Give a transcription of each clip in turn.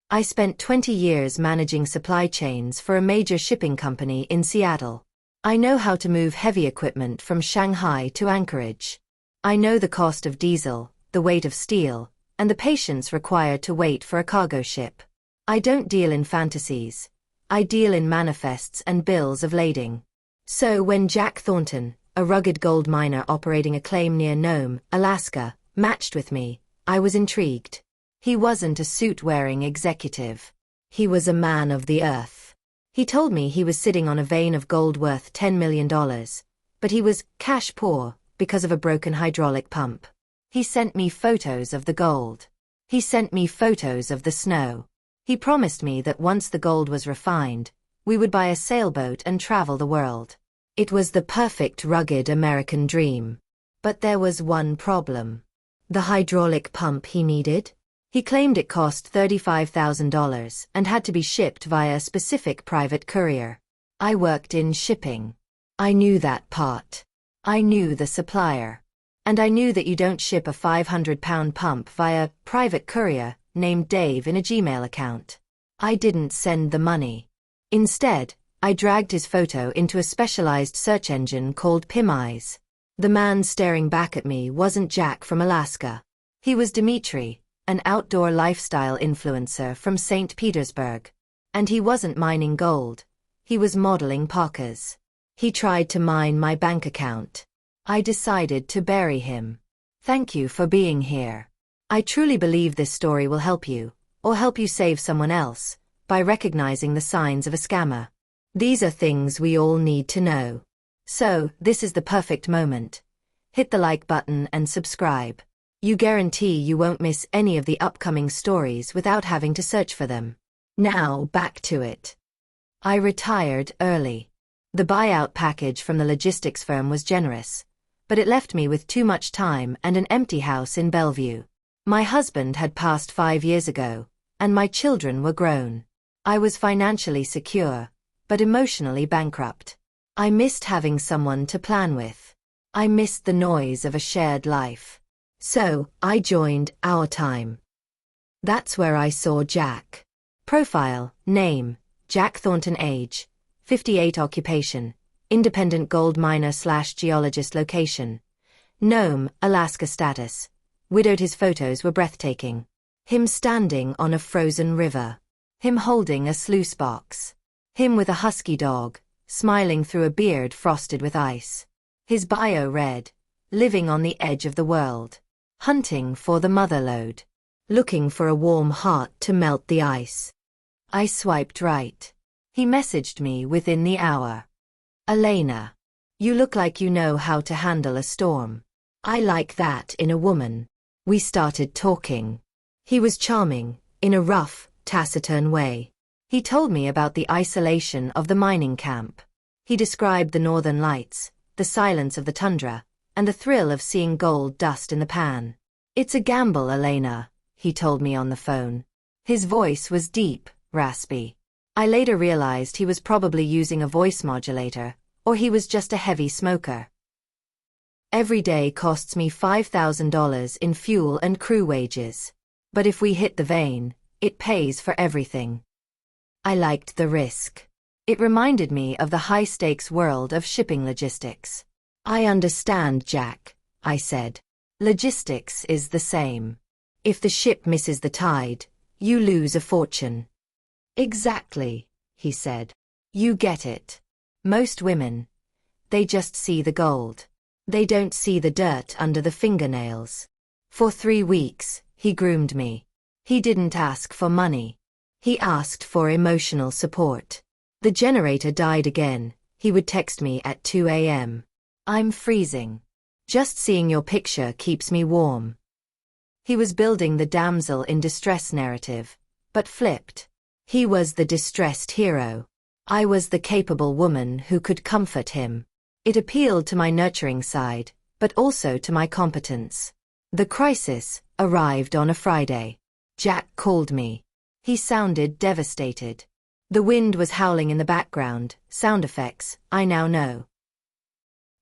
I spent 20 years managing supply chains for a major shipping company in Seattle. I know how to move heavy equipment from Shanghai to Anchorage. I know the cost of diesel, the weight of steel, and the patience required to wait for a cargo ship. I don't deal in fantasies. I deal in manifests and bills of lading. So when Jack Thornton, a rugged gold miner operating a claim near Nome, Alaska, matched with me, I was intrigued. He wasn't a suit-wearing executive. He was a man of the earth. He told me he was sitting on a vein of gold worth $10 million, but he was cash poor because of a broken hydraulic pump. He sent me photos of the gold. He sent me photos of the snow. He promised me that once the gold was refined, we would buy a sailboat and travel the world. It was the perfect rugged American dream. But there was one problem. The hydraulic pump he needed? He claimed it cost $35,000 and had to be shipped via a specific private courier. I worked in shipping. I knew that part. I knew the supplier. And I knew that you don't ship a 500-pound pump via private courier named Dave in a Gmail account. I didn't send the money. Instead, I dragged his photo into a specialized search engine called PimEyes. The man staring back at me wasn't Jack from Alaska. He was Dimitri, an outdoor lifestyle influencer from St. Petersburg. And he wasn't mining gold. He was modeling parkas. He tried to mine my bank account. I decided to bury him. Thank you for being here. I truly believe this story will help you, or help you save someone else, by recognizing the signs of a scammer. These are things we all need to know. So, this is the perfect moment. Hit the like button and subscribe. You guarantee you won't miss any of the upcoming stories without having to search for them. Now, back to it. I retired early. The buyout package from the logistics firm was generous, but it left me with too much time and an empty house in Bellevue. My husband had passed 5 years ago, and my children were grown. I was financially secure, but emotionally bankrupt. I missed having someone to plan with. I missed the noise of a shared life. So, I joined Our Time. That's where I saw Jack. Profile, name, Jack Thornton, age, 58, occupation, independent gold miner/geologist, location, Nome, Alaska, status, widowed. His photos were breathtaking. Him standing on a frozen river. Him holding a sluice box. Him with a husky dog, smiling through a beard frosted with ice. His bio read, living on the edge of the world. Hunting for the motherlode. Looking for a warm heart to melt the ice. I swiped right. He messaged me within the hour. Elena. You look like you know how to handle a storm. I like that in a woman. We started talking. He was charming, in a rough, taciturn way. He told me about the isolation of the mining camp. He described the northern lights, the silence of the tundra, and the thrill of seeing gold dust in the pan. It's a gamble, Elena, he told me on the phone. His voice was deep, raspy. I later realized he was probably using a voice modulator, or he was just a heavy smoker. Every day costs me $5,000 in fuel and crew wages. But if we hit the vein, it pays for everything. I liked the risk. It reminded me of the high-stakes world of shipping logistics. I understand, Jack, I said. Logistics is the same. If the ship misses the tide, you lose a fortune. Exactly, he said. You get it. Most women, they just see the gold. They don't see the dirt under the fingernails. For 3 weeks, he groomed me. He didn't ask for money. He asked for emotional support. The generator died again. He would text me at 2 a.m. I'm freezing. Just seeing your picture keeps me warm. He was building the damsel in distress narrative, but flipped. He was the distressed hero. I was the capable woman who could comfort him. It appealed to my nurturing side, but also to my competence. The crisis arrived on a Friday. Jack called me. He sounded devastated. The wind was howling in the background, sound effects, I now know.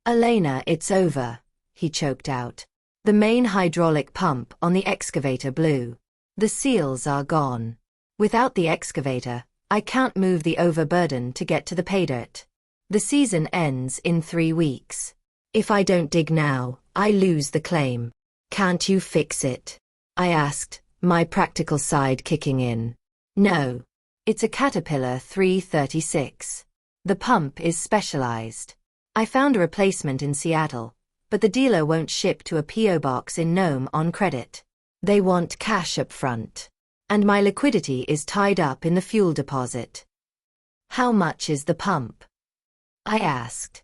Elena, it's over, he choked out. The main hydraulic pump on the excavator blew. The seals are gone. Without the excavator, I can't move the overburden to get to the pay dirt. The season ends in 3 weeks. If I don't dig now, I lose the claim. Can't you fix it? I asked, my practical side kicking in. No. It's a Caterpillar 336. The pump is specialized. I found a replacement in Seattle, but the dealer won't ship to a P.O. box in Nome on credit. They want cash up front. And my liquidity is tied up in the fuel deposit. How much is the pump? I asked.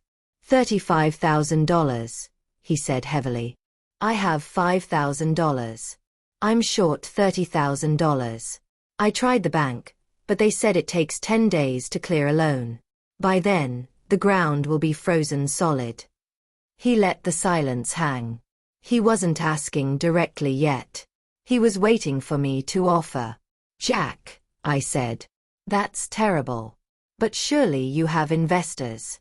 $35,000, he said heavily. I have $5,000. I'm short $30,000. I tried the bank, but they said it takes 10 days to clear a loan. By then, the ground will be frozen solid. He let the silence hang. He wasn't asking directly yet. He was waiting for me to offer. Jack, I said. That's terrible. But surely you have investors.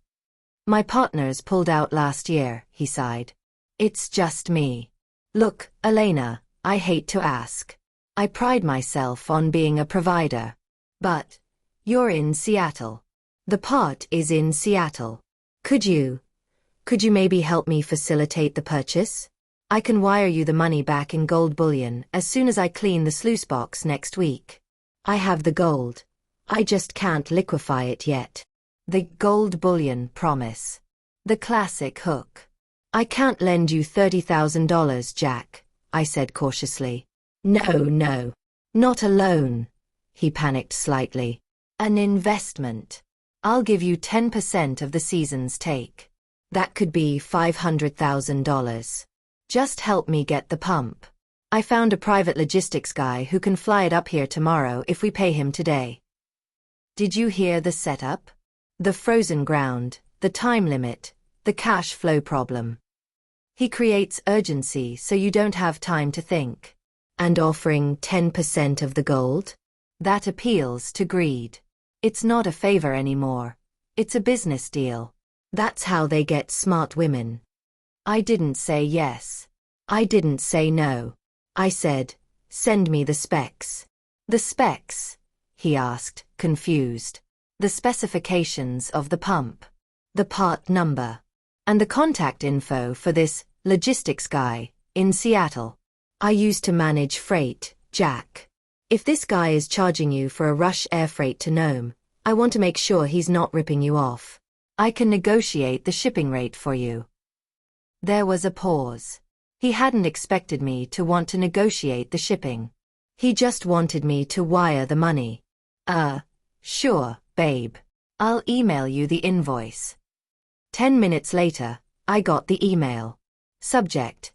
My partners pulled out last year, he sighed. It's just me. Look, Elena, I hate to ask. I pride myself on being a provider. But you're in Seattle. The part is in Seattle. Could you maybe help me facilitate the purchase? I can wire you the money back in gold bullion as soon as I clean the sluice box next week. I have the gold. I just can't liquefy it yet. The gold bullion promise. The classic hook. I can't lend you $30,000, Jack, I said cautiously. No. Not a loan. He panicked slightly. An investment. I'll give you 10% of the season's take. That could be $500,000. Just help me get the pump. I found a private logistics guy who can fly it up here tomorrow if we pay him today. Did you hear the setup? The frozen ground, the time limit, the cash flow problem. He creates urgency so you don't have time to think. And offering 10% of the gold? That appeals to greed. It's not a favor anymore. It's a business deal. That's how they get smart women. I didn't say yes. I didn't say no. I said, send me the specs. The specs? He asked, confused. The specifications of the pump. The part number. And the contact info for this logistics guy in Seattle. I used to manage freight, Jack. If this guy is charging you for a rush air freight to Nome, I want to make sure he's not ripping you off. I can negotiate the shipping rate for you. There was a pause. He hadn't expected me to want to negotiate the shipping. He just wanted me to wire the money. Sure, babe. I'll email you the invoice. 10 minutes later, I got the email. Subject: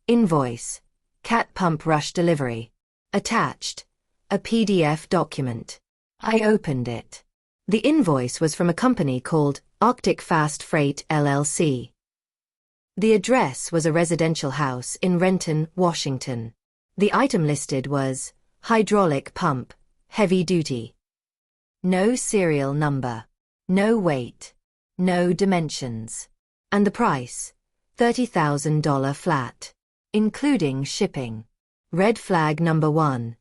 Invoice. Cat pump rush delivery. Attached: a PDF document. I opened it. The invoice was from a company called Arctic Fast Freight LLC. The address was a residential house in Renton, Washington. The item listed was hydraulic pump, heavy duty. No serial number. No weight. No dimensions. And the price, $30,000 flat. Including shipping. Red flag number 1.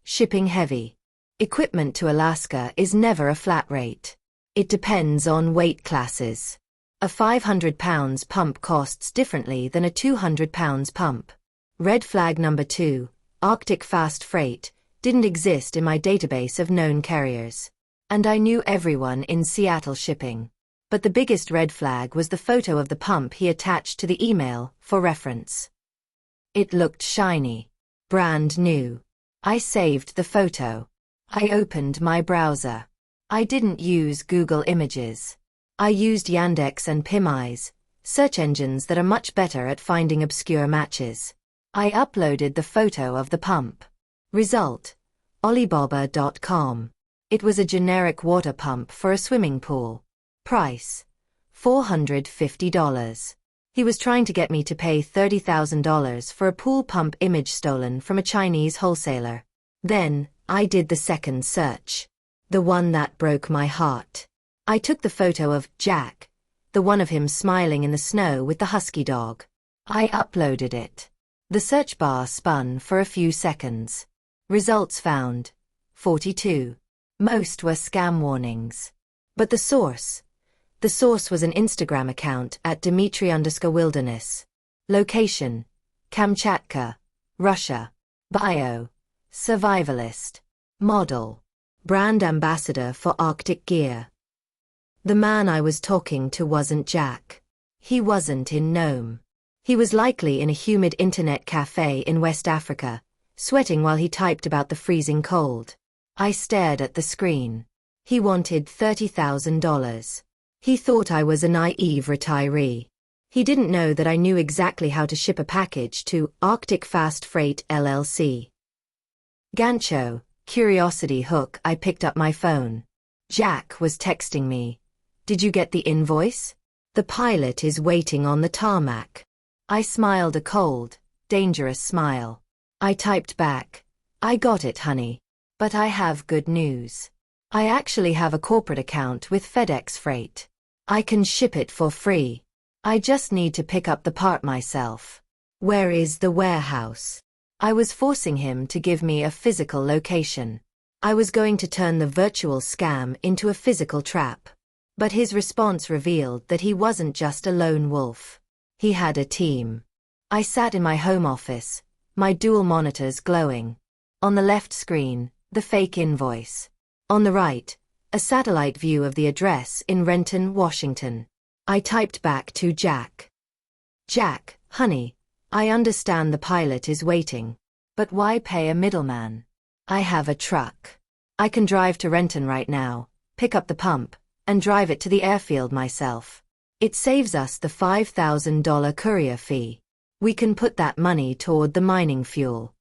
Shipping heavy. Equipment to Alaska is never a flat rate. It depends on weight classes. A 500 pounds pump costs differently than a 200 pounds pump. Red flag number 2. Arctic Fast Freight didn't exist in my database of known carriers. And I knew everyone in Seattle shipping. But the biggest red flag was the photo of the pump he attached to the email for reference. It looked shiny. Brand new. I saved the photo. I opened my browser. I didn't use Google Images. I used Yandex and PimEyes, search engines that are much better at finding obscure matches. I uploaded the photo of the pump. Result: Alibaba.com. It was a generic water pump for a swimming pool. Price: $450. He was trying to get me to pay $30,000 for a pool pump image stolen from a Chinese wholesaler. Then, I did the second search. The one that broke my heart. I took the photo of Jack, the one of him smiling in the snow with the husky dog. I uploaded it. The search bar spun for a few seconds. Results found: 42. Most were scam warnings. But the source was an Instagram account at Dmitry_Wilderness. Location: Kamchatka, Russia. Bio: survivalist. Model: brand ambassador for Arctic gear. The man I was talking to wasn't Jack. He wasn't in Nome. He was likely in a humid internet cafe in West Africa, sweating while he typed about the freezing cold. I stared at the screen. He wanted $30,000. He thought I was a naive retiree. He didn't know that I knew exactly how to ship a package to Arctic Fast Freight LLC. Gancho, curiosity hook. I picked up my phone. Jack was texting me. Did you get the invoice? The pilot is waiting on the tarmac. I smiled a cold, dangerous smile. I typed back. I got it, honey. But I have good news. I actually have a corporate account with FedEx Freight. I can ship it for free. I just need to pick up the part myself. Where is the warehouse? I was forcing him to give me a physical location. I was going to turn the virtual scam into a physical trap. But his response revealed that he wasn't just a lone wolf. He had a team. I sat in my home office, my dual monitors glowing. On the left screen, the fake invoice. On the right, a satellite view of the address in Renton, Washington. I typed back to Jack. Jack, honey, I understand the pilot is waiting. But why pay a middleman? I have a truck. I can drive to Renton right now, pick up the pump, and drive it to the airfield myself. It saves us the $5,000 courier fee. We can put that money toward the mining fuel.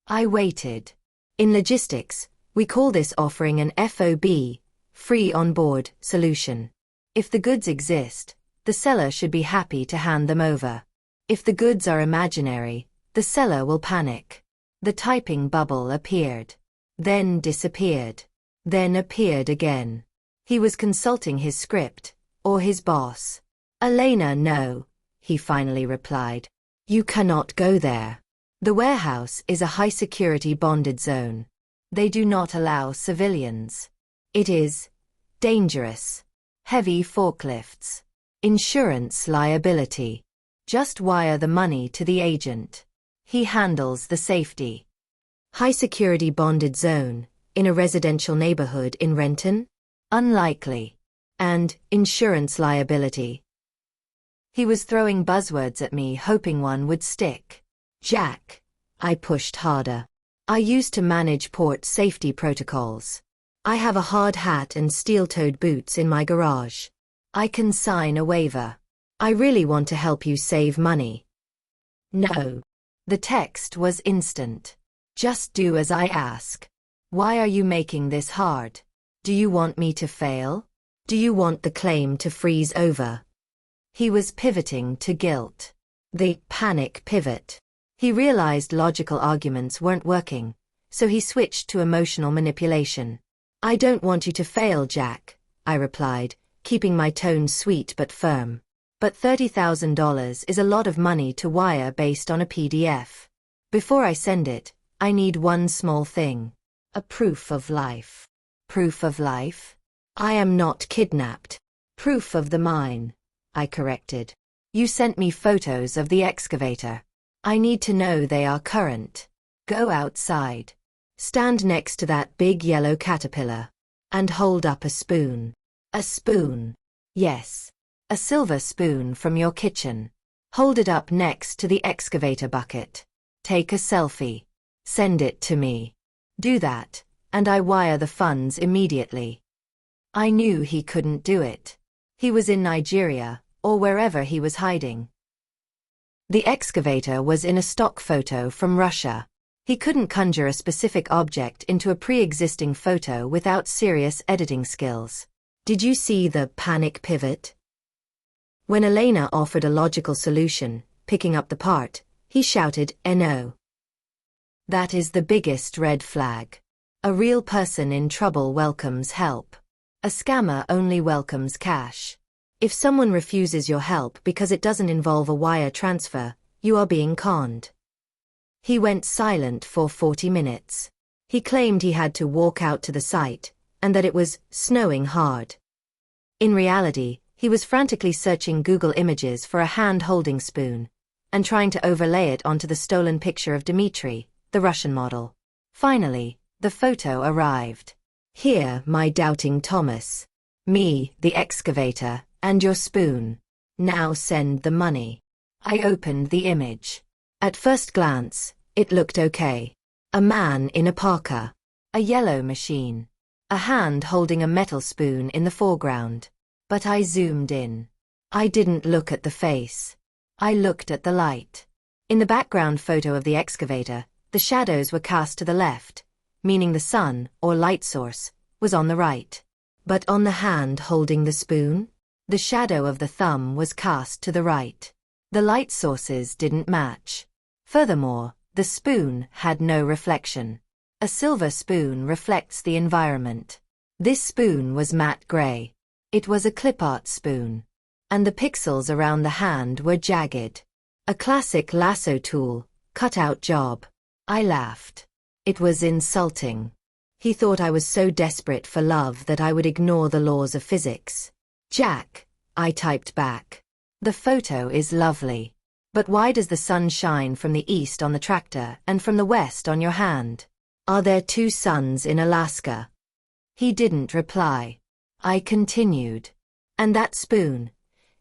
I waited. In logistics, we call this offering an FOB, free on-board, solution. If the goods exist, the seller should be happy to hand them over. If the goods are imaginary, the seller will panic. The typing bubble appeared. Then disappeared. Then appeared again. He was consulting his script, or his boss. Elena, no, he finally replied. You cannot go there. The warehouse is a high-security bonded zone. They do not allow civilians. It is dangerous. Heavy forklifts. Insurance liability. Just wire the money to the agent. He handles the safety. High-security bonded zone, in a residential neighborhood in Renton? Unlikely. And insurance liability. He was throwing buzzwords at me, hoping one would stick. Jack. I pushed harder. I used to manage port safety protocols. I have a hard hat and steel-toed boots in my garage. I can sign a waiver. I really want to help you save money. No. The text was instant. Just do as I ask. Why are you making this hard? Do you want me to fail? Do you want the claim to freeze over? He was pivoting to guilt. The panic pivot. He realized logical arguments weren't working, so he switched to emotional manipulation. I don't want you to fail, Jack, I replied, keeping my tone sweet but firm. But $30,000 is a lot of money to wire based on a PDF. Before I send it, I need one small thing. A proof of life. Proof of life? I am not kidnapped. Proof of the mine, I corrected. You sent me photos of the excavator. I need to know they are current. Go outside. Stand next to that big yellow caterpillar. And hold up a spoon. A spoon. Yes. A silver spoon from your kitchen. Hold it up next to the excavator bucket. Take a selfie. Send it to me. Do that, and I wire the funds immediately. I knew he couldn't do it. He was in Nigeria, or wherever he was hiding. The excavator was in a stock photo from Russia. He couldn't conjure a specific object into a pre-existing photo without serious editing skills. Did you see the panic pivot? When Elena offered a logical solution, picking up the part, he shouted, "No." That is the biggest red flag. A real person in trouble welcomes help. A scammer only welcomes cash. If someone refuses your help because it doesn't involve a wire transfer, you are being conned. He went silent for 40 minutes. He claimed he had to walk out to the site, and that it was snowing hard. In reality, he was frantically searching Google Images for a hand-holding spoon, and trying to overlay it onto the stolen picture of Dmitri, the Russian model. Finally, the photo arrived. Here, my doubting Thomas. Me, the excavator, and your spoon. Now send the money. I opened the image. At first glance, it looked okay. A man in a parka. A yellow machine. A hand holding a metal spoon in the foreground. But I zoomed in. I didn't look at the face. I looked at the light. In the background photo of the excavator, the shadows were cast to the left, meaning the sun, or light source, was on the right. But on the hand holding the spoon, the shadow of the thumb was cast to the right. The light sources didn't match. Furthermore, the spoon had no reflection. A silver spoon reflects the environment. This spoon was matte gray. It was a clip art spoon. And the pixels around the hand were jagged. A classic lasso tool, cut-out job. I laughed. It was insulting. He thought I was so desperate for love that I would ignore the laws of physics. Jack, I typed back. The photo is lovely. But why does the sun shine from the east on the tractor and from the west on your hand? Are there two suns in Alaska? He didn't reply. I continued. And that spoon?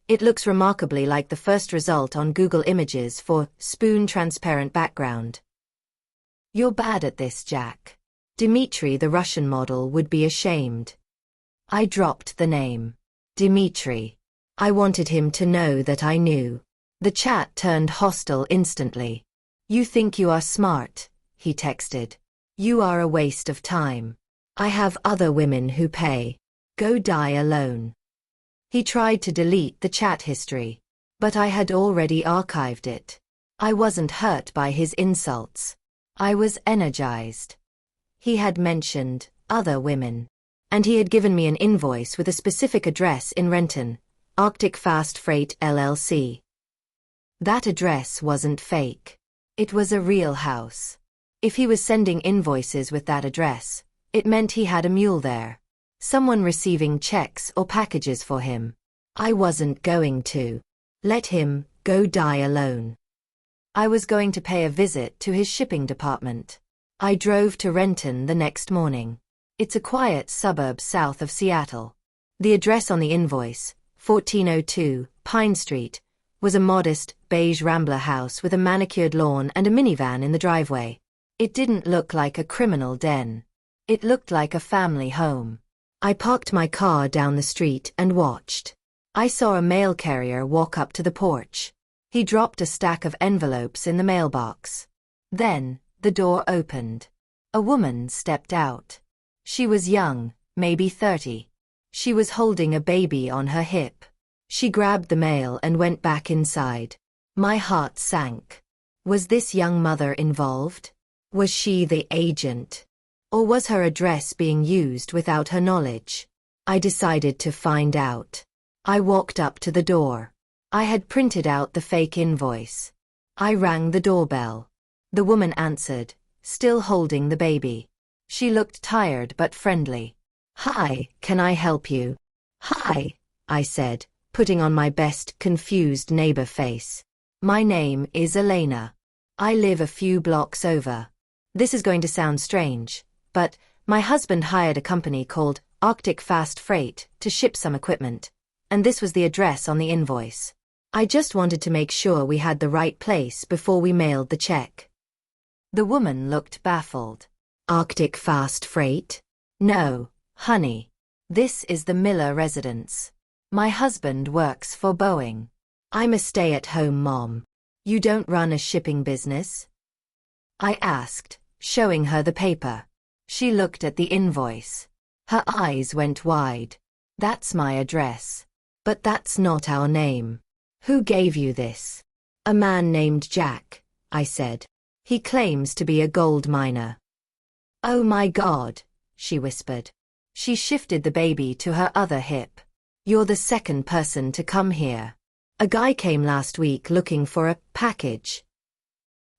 It looks remarkably like the first result on Google Images for spoon transparent background. You're bad at this, Jack. Dmitri, the Russian model, would be ashamed. I dropped the name. Dmitri. I wanted him to know that I knew. The chat turned hostile instantly. You think you are smart, he texted. You are a waste of time. I have other women who pay. Go die alone. He tried to delete the chat history, but I had already archived it. I wasn't hurt by his insults. I was energized. He had mentioned other women, and he had given me an invoice with a specific address in Renton, Arctic Fast Freight LLC. That address wasn't fake. It was a real house. If he was sending invoices with that address, it meant he had a mule there. Someone receiving checks or packages for him. I wasn't going to let him go die alone. I was going to pay a visit to his shipping department. I drove to Renton the next morning. It's a quiet suburb south of Seattle. The address on the invoice, 1402 Pine Street, was a modest, beige rambler house with a manicured lawn and a minivan in the driveway. It didn't look like a criminal den. It looked like a family home. I parked my car down the street and watched. I saw a mail carrier walk up to the porch. He dropped a stack of envelopes in the mailbox. Then, the door opened. A woman stepped out. She was young, maybe 30. She was holding a baby on her hip. She grabbed the mail and went back inside. My heart sank. Was this young mother involved? Was she the agent? Or was her address being used without her knowledge? I decided to find out. I walked up to the door. I had printed out the fake invoice. I rang the doorbell. The woman answered, still holding the baby. She looked tired but friendly. Hi, can I help you? Hi, I said, putting on my best confused neighbor face. My name is Elena. I live a few blocks over. This is going to sound strange, but my husband hired a company called Arctic Fast Freight to ship some equipment, and this was the address on the invoice. I just wanted to make sure we had the right place before we mailed the check. The woman looked baffled. Arctic Fast Freight? No, honey. This is the Miller residence. My husband works for Boeing. I'm a stay-at-home mom. You don't run a shipping business? I asked, showing her the paper. She looked at the invoice. Her eyes went wide. That's my address. But that's not our name. Who gave you this? A man named Jack, I said. He claims to be a gold miner. Oh my God, she whispered. She shifted the baby to her other hip. You're the second person to come here. A guy came last week looking for a package.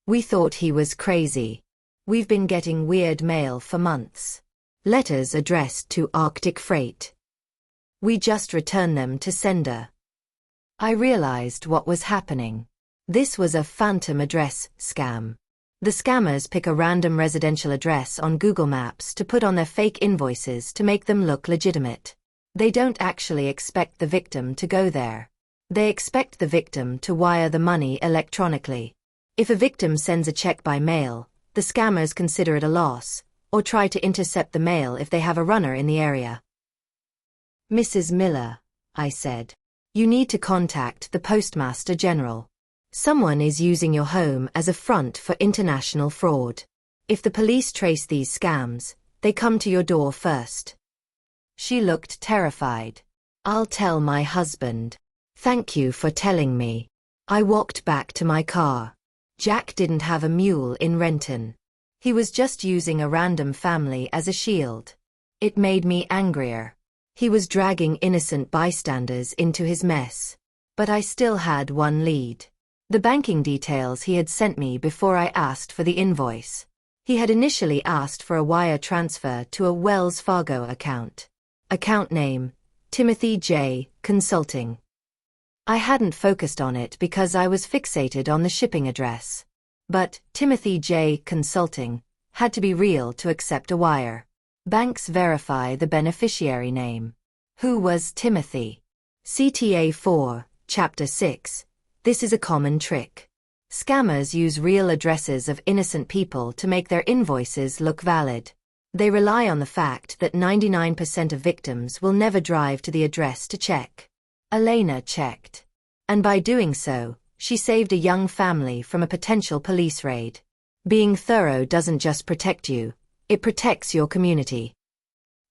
We thought he was crazy. We've been getting weird mail for months. Letters addressed to Arctic Freight. We just return them to sender. I realized what was happening. This was a phantom address scam. The scammers pick a random residential address on Google Maps to put on their fake invoices to make them look legitimate. They don't actually expect the victim to go there. They expect the victim to wire the money electronically. If a victim sends a check by mail, the scammers consider it a loss, or try to intercept the mail if they have a runner in the area. Mrs. Miller, I said, you need to contact the Postmaster General. Someone is using your home as a front for international fraud. If the police trace these scams, they come to your door first. She looked terrified. I'll tell my husband. Thank you for telling me. I walked back to my car. Jack didn't have a mule in Renton. He was just using a random family as a shield. It made me angrier. He was dragging innocent bystanders into his mess. But I still had one lead. The banking details he had sent me before I asked for the invoice. He had initially asked for a wire transfer to a Wells Fargo account. Account name, Timothy J. Consulting. I hadn't focused on it because I was fixated on the shipping address. But Timothy J. Consulting had to be real to accept a wire. Banks verify the beneficiary name. Who was Timothy? CTA 4, Chapter 6. This is a common trick. Scammers use real addresses of innocent people to make their invoices look valid. They rely on the fact that 99% of victims will never drive to the address to check. Elena checked. And by doing so, she saved a young family from a potential police raid. Being thorough doesn't just protect you, it protects your community.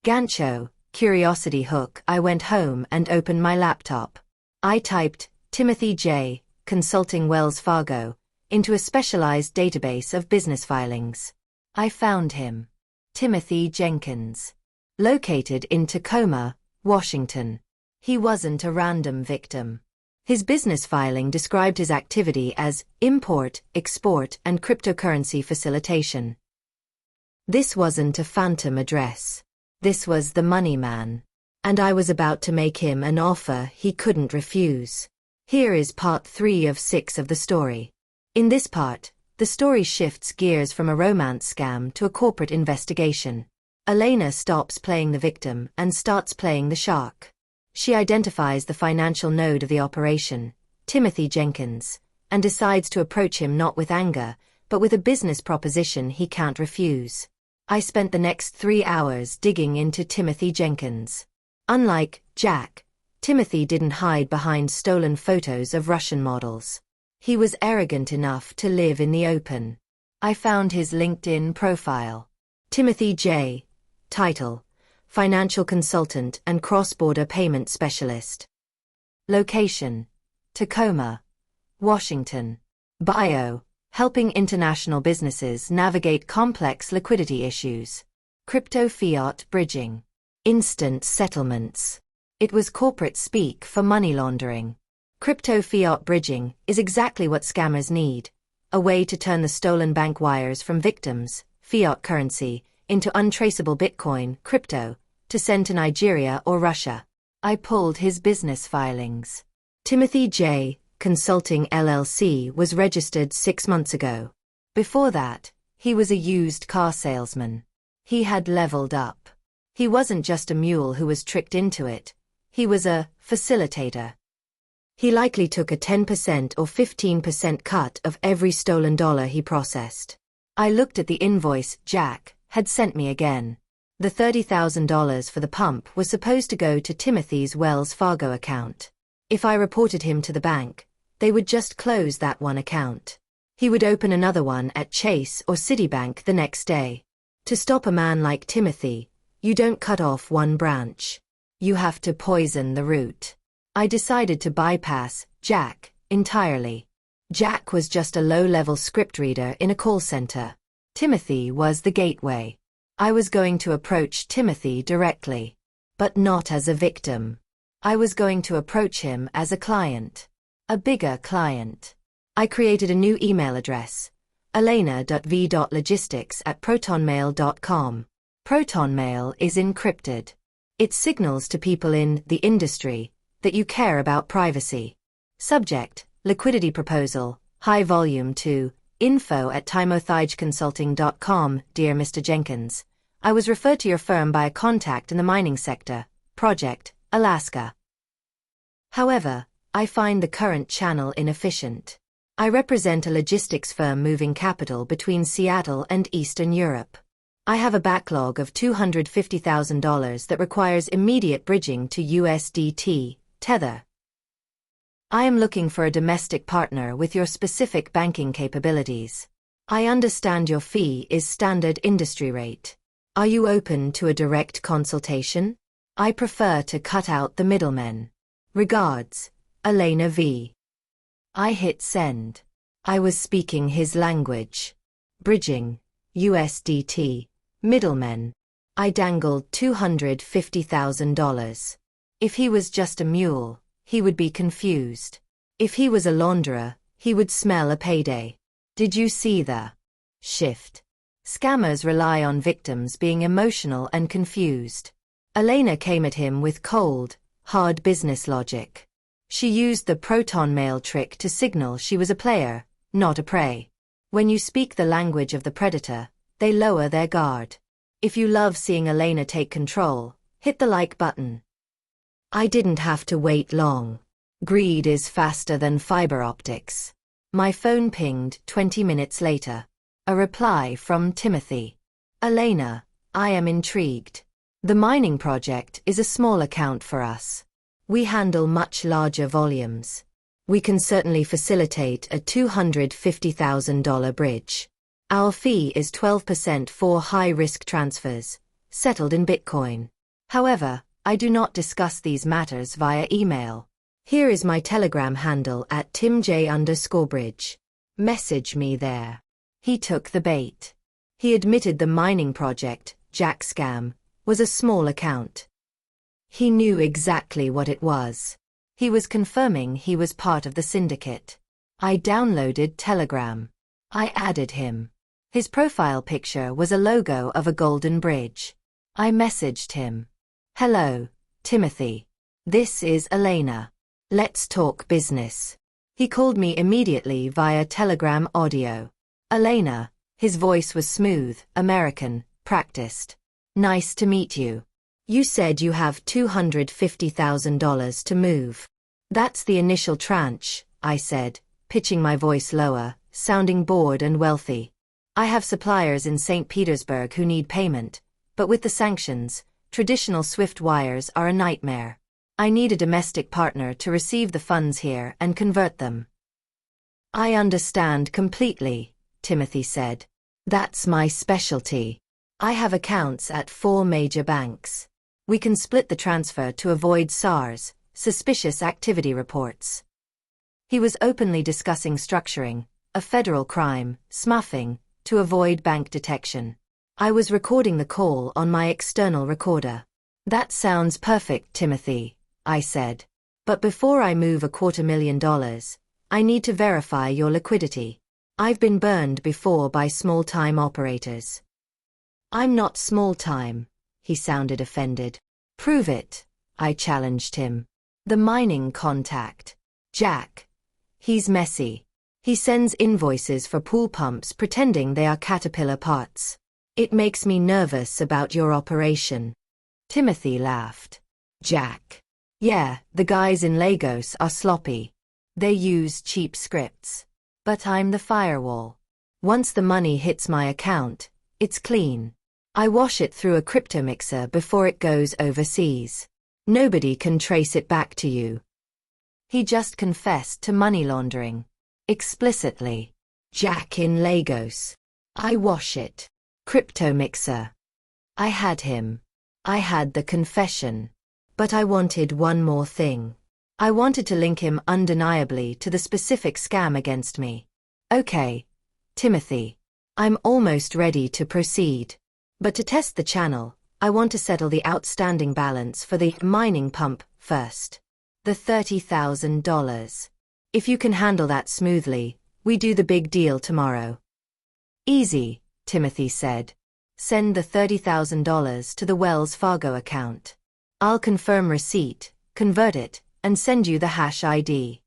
Gancho, curiosity hook. I went home and opened my laptop. I typed Timothy J. Consulting Wells Fargo into a specialized database of business filings. I found him. Timothy Jenkins. Located in Tacoma, Washington. He wasn't a random victim. His business filing described his activity as import, export, and cryptocurrency facilitation. This wasn't a phantom address. This was the money man. And I was about to make him an offer he couldn't refuse. Here is part 3 of 6 of the story. In this part, the story shifts gears from a romance scam to a corporate investigation. Elena stops playing the victim and starts playing the shark. She identifies the financial node of the operation, Timothy Jenkins, and decides to approach him not with anger, but with a business proposition he can't refuse. I spent the next 3 hours digging into Timothy Jenkins. Unlike Jack, Timothy didn't hide behind stolen photos of Russian models. He was arrogant enough to live in the open. I found his LinkedIn profile. Timothy J. Title: Financial Consultant and Cross-Border Payment Specialist. Location: Tacoma, Washington. Bio: Helping international businesses navigate complex liquidity issues. Crypto fiat bridging. Instant settlements. It was corporate speak for money laundering. Crypto fiat bridging is exactly what scammers need. A way to turn the stolen bank wires from victims, fiat currency, into untraceable Bitcoin, crypto, to send to Nigeria or Russia. I pulled his business filings. Timothy J. Consulting LLC was registered 6 months ago. Before that, he was a used car salesman. He had leveled up. He wasn't just a mule who was tricked into it. He was a facilitator. He likely took a 10% or 15% cut of every stolen dollar he processed. I looked at the invoice Jack had sent me again. The $30,000 for the pump was supposed to go to Timothy's Wells Fargo account. If I reported him to the bank, they would just close that one account. He would open another one at Chase or Citibank the next day. To stop a man like Timothy, you don't cut off one branch. You have to poison the root. I decided to bypass Jack entirely. Jack was just a low-level script reader in a call center. Timothy was the gateway. I was going to approach Timothy directly. But not as a victim. I was going to approach him as a client. A bigger client. I created a new email address, elena.v.logistics@protonmail.com. ProtonMail is encrypted. It signals to people in the industry that you care about privacy. Subject: liquidity proposal, high volume to info@timothygeconsulting.com. Dear Mr. Jenkins, I was referred to your firm by a contact in the mining sector, Project, Alaska. However, I find the current channel inefficient. I represent a logistics firm moving capital between Seattle and Eastern Europe. I have a backlog of $250,000 that requires immediate bridging to USDT, Tether. I am looking for a domestic partner with your specific banking capabilities. I understand your fee is standard industry rate. Are you open to a direct consultation? I prefer to cut out the middlemen. Regards, Elena V. I hit send. I was speaking his language. Bridging, USDT, middlemen. I dangled $250,000. If he was just a mule, he would be confused. If he was a launderer, he would smell a payday. Did you see the shift? Scammers rely on victims being emotional and confused. Elena came at him with cold, hard business logic. She used the ProtonMail trick to signal she was a player, not a prey. When you speak the language of the predator, they lower their guard. If you love seeing Elena take control, hit the like button. I didn't have to wait long. Greed is faster than fiber optics. My phone pinged 20 minutes later. A reply from Timothy. Elena, I am intrigued. The mining project is a small account for us. We handle much larger volumes. We can certainly facilitate a $250,000 bridge. Our fee is 12% for high-risk transfers, settled in Bitcoin. However, I do not discuss these matters via email. Here is my Telegram handle at timj_bridge. Message me there. He took the bait. He admitted the mining project, Jack Scam, was a small account. He knew exactly what it was. He was confirming he was part of the syndicate. I downloaded Telegram. I added him. His profile picture was a logo of a golden bridge. I messaged him. Hello, Timothy. This is Elena. Let's talk business. He called me immediately via Telegram audio. Elena, his voice was smooth, American, practiced. Nice to meet you. You said you have $250,000 to move. That's the initial tranche, I said, pitching my voice lower, sounding bored and wealthy. I have suppliers in St. Petersburg who need payment, but with the sanctions, traditional SWIFT wires are a nightmare. I need a domestic partner to receive the funds here and convert them. I understand completely, Timothy said. That's my specialty. I have accounts at 4 major banks. We can split the transfer to avoid SARS, suspicious activity reports. He was openly discussing structuring, a federal crime, smuffing, to avoid bank detection. I was recording the call on my external recorder. That sounds perfect, Timothy, I said. But before I move $250,000, I need to verify your liquidity. I've been burned before by small-time operators. I'm not small-time, he sounded offended. Prove it, I challenged him. The mining contact. Jack. He's messy. He sends invoices for pool pumps pretending they are Caterpillar parts. It makes me nervous about your operation. Timothy laughed. Jack. Yeah, the guys in Lagos are sloppy. They use cheap scripts. But I'm the firewall. Once the money hits my account, it's clean. I wash it through a crypto mixer before it goes overseas. Nobody can trace it back to you. He just confessed to money laundering. Explicitly. Jack in Lagos. I wash it. Crypto mixer. I had him. I had the confession. But I wanted one more thing. I wanted to link him undeniably to the specific scam against me. Okay, Timothy. I'm almost ready to proceed. But to test the channel, I want to settle the outstanding balance for the mining pump first. The $30,000. If you can handle that smoothly, we do the big deal tomorrow. Easy, Timothy said. Send the $30,000 to the Wells Fargo account. I'll confirm receipt, convert it, and send you the hash ID.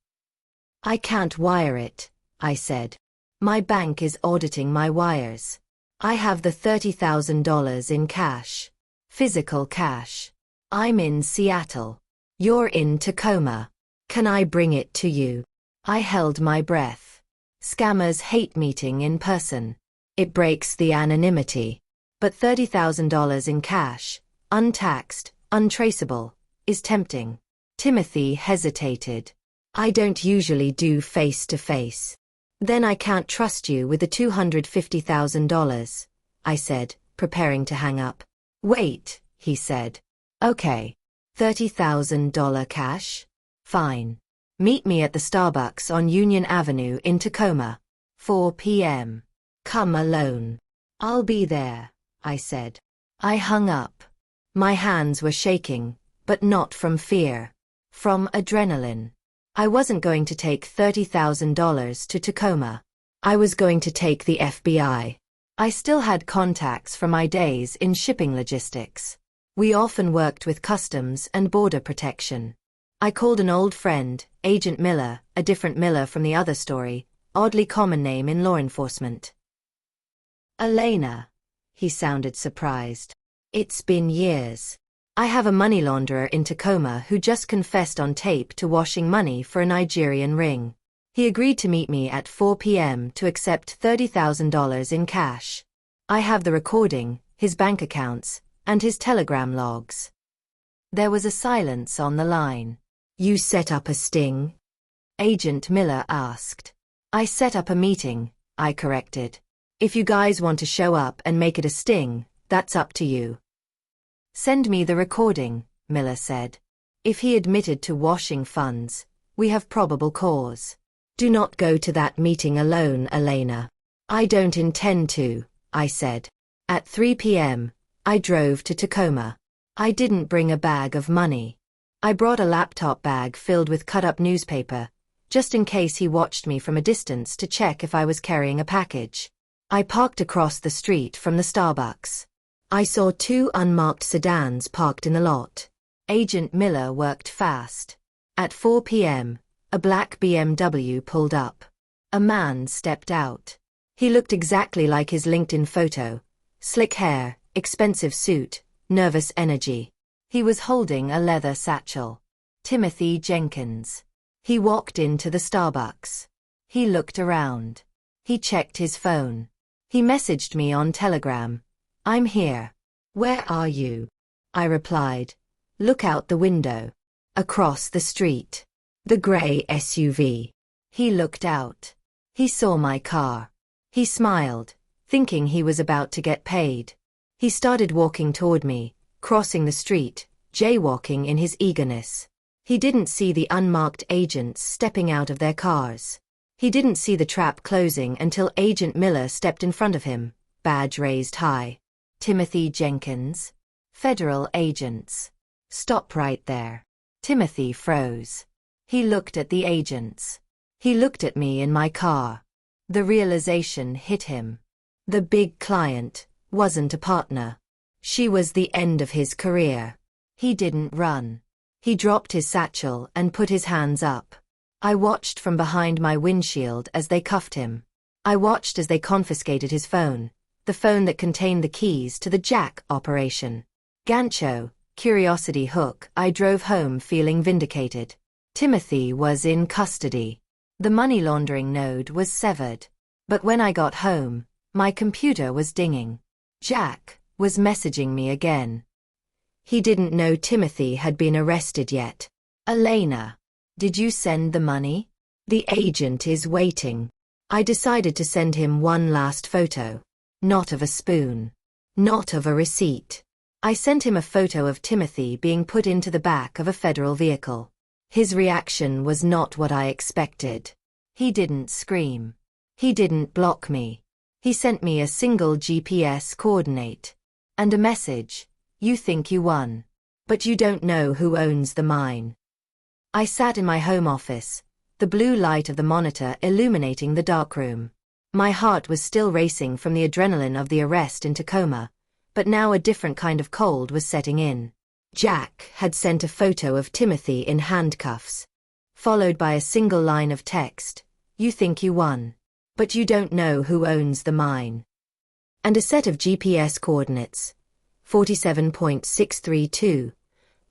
I can't wire it, I said. My bank is auditing my wires. I have the $30,000 in cash. Physical cash. I'm in Seattle. You're in Tacoma. Can I bring it to you? I held my breath. Scammers hate meeting in person. It breaks the anonymity. But $30,000 in cash, untaxed, untraceable, is tempting. Timothy hesitated. I don't usually do face-to-face. Then I can't trust you with the $250,000, I said, preparing to hang up. Wait, he said. Okay. $30,000 cash? Fine. Meet me at the Starbucks on Union Avenue in Tacoma. 4 p.m. Come alone. I'll be there, I said. I hung up. My hands were shaking, but not from fear. From adrenaline. I wasn't going to take $30,000 to Tacoma. I was going to take the FBI. I still had contacts from my days in shipping logistics. We often worked with customs and border protection. I called an old friend, Agent Miller, a different Miller from the other story, oddly common name in law enforcement. Elena. He sounded surprised. It's been years. I have a money launderer in Tacoma who just confessed on tape to washing money for a Nigerian ring. He agreed to meet me at 4 p.m. to accept $30,000 in cash. I have the recording, his bank accounts, and his telegram logs. There was a silence on the line. You set up a sting? Agent Miller asked. I set up a meeting, I corrected. If you guys want to show up and make it a sting, that's up to you. Send me the recording, Miller said. If he admitted to washing funds, we have probable cause. Do not go to that meeting alone, Elena. I don't intend to, I said. At 3 p.m., I drove to Tacoma. I didn't bring a bag of money. I brought a laptop bag filled with cut-up newspaper, just in case he watched me from a distance to check if I was carrying a package. I parked across the street from the Starbucks. I saw 2 unmarked sedans parked in the lot. Agent Miller worked fast. At 4 p.m., a black BMW pulled up. A man stepped out. He looked exactly like his LinkedIn photo. Slick hair, expensive suit, nervous energy. He was holding a leather satchel. Timothy Jenkins. He walked into the Starbucks. He looked around. He checked his phone. He messaged me on Telegram. I'm here. Where are you? I replied. Look out the window. Across the street. The gray SUV. He looked out. He saw my car. He smiled, thinking he was about to get paid. He started walking toward me, crossing the street, jaywalking in his eagerness. He didn't see the unmarked agents stepping out of their cars. He didn't see the trap closing until Agent Miller stepped in front of him, badge raised high. Timothy Jenkins. Federal agents. Stop right there. Timothy froze. He looked at the agents. He looked at me in my car. The realization hit him. The big client wasn't a partner. She was the end of his career. He didn't run. He dropped his satchel and put his hands up. I watched from behind my windshield as they cuffed him. I watched as they confiscated his phone, the phone that contained the keys to the Jack operation. Gancho, curiosity hook. I drove home feeling vindicated. Timothy was in custody. The money laundering node was severed. But when I got home, my computer was dinging. Jack was messaging me again. He didn't know Timothy had been arrested yet. Elena, did you send the money? The agent is waiting. I decided to send him one last photo. Not of a spoon. Not of a receipt. I sent him a photo of Timothy being put into the back of a federal vehicle. His reaction was not what I expected. He didn't scream. He didn't block me. He sent me a single GPS coordinate. And a message. You think you won. But you don't know who owns the mine. I sat in my home office, the blue light of the monitor illuminating the darkroom. My heart was still racing from the adrenaline of the arrest in Tacoma, but now a different kind of cold was setting in. Jack had sent a photo of Timothy in handcuffs, followed by a single line of text, "You think you won, but you don't know who owns the mine." And a set of GPS coordinates, 47.632,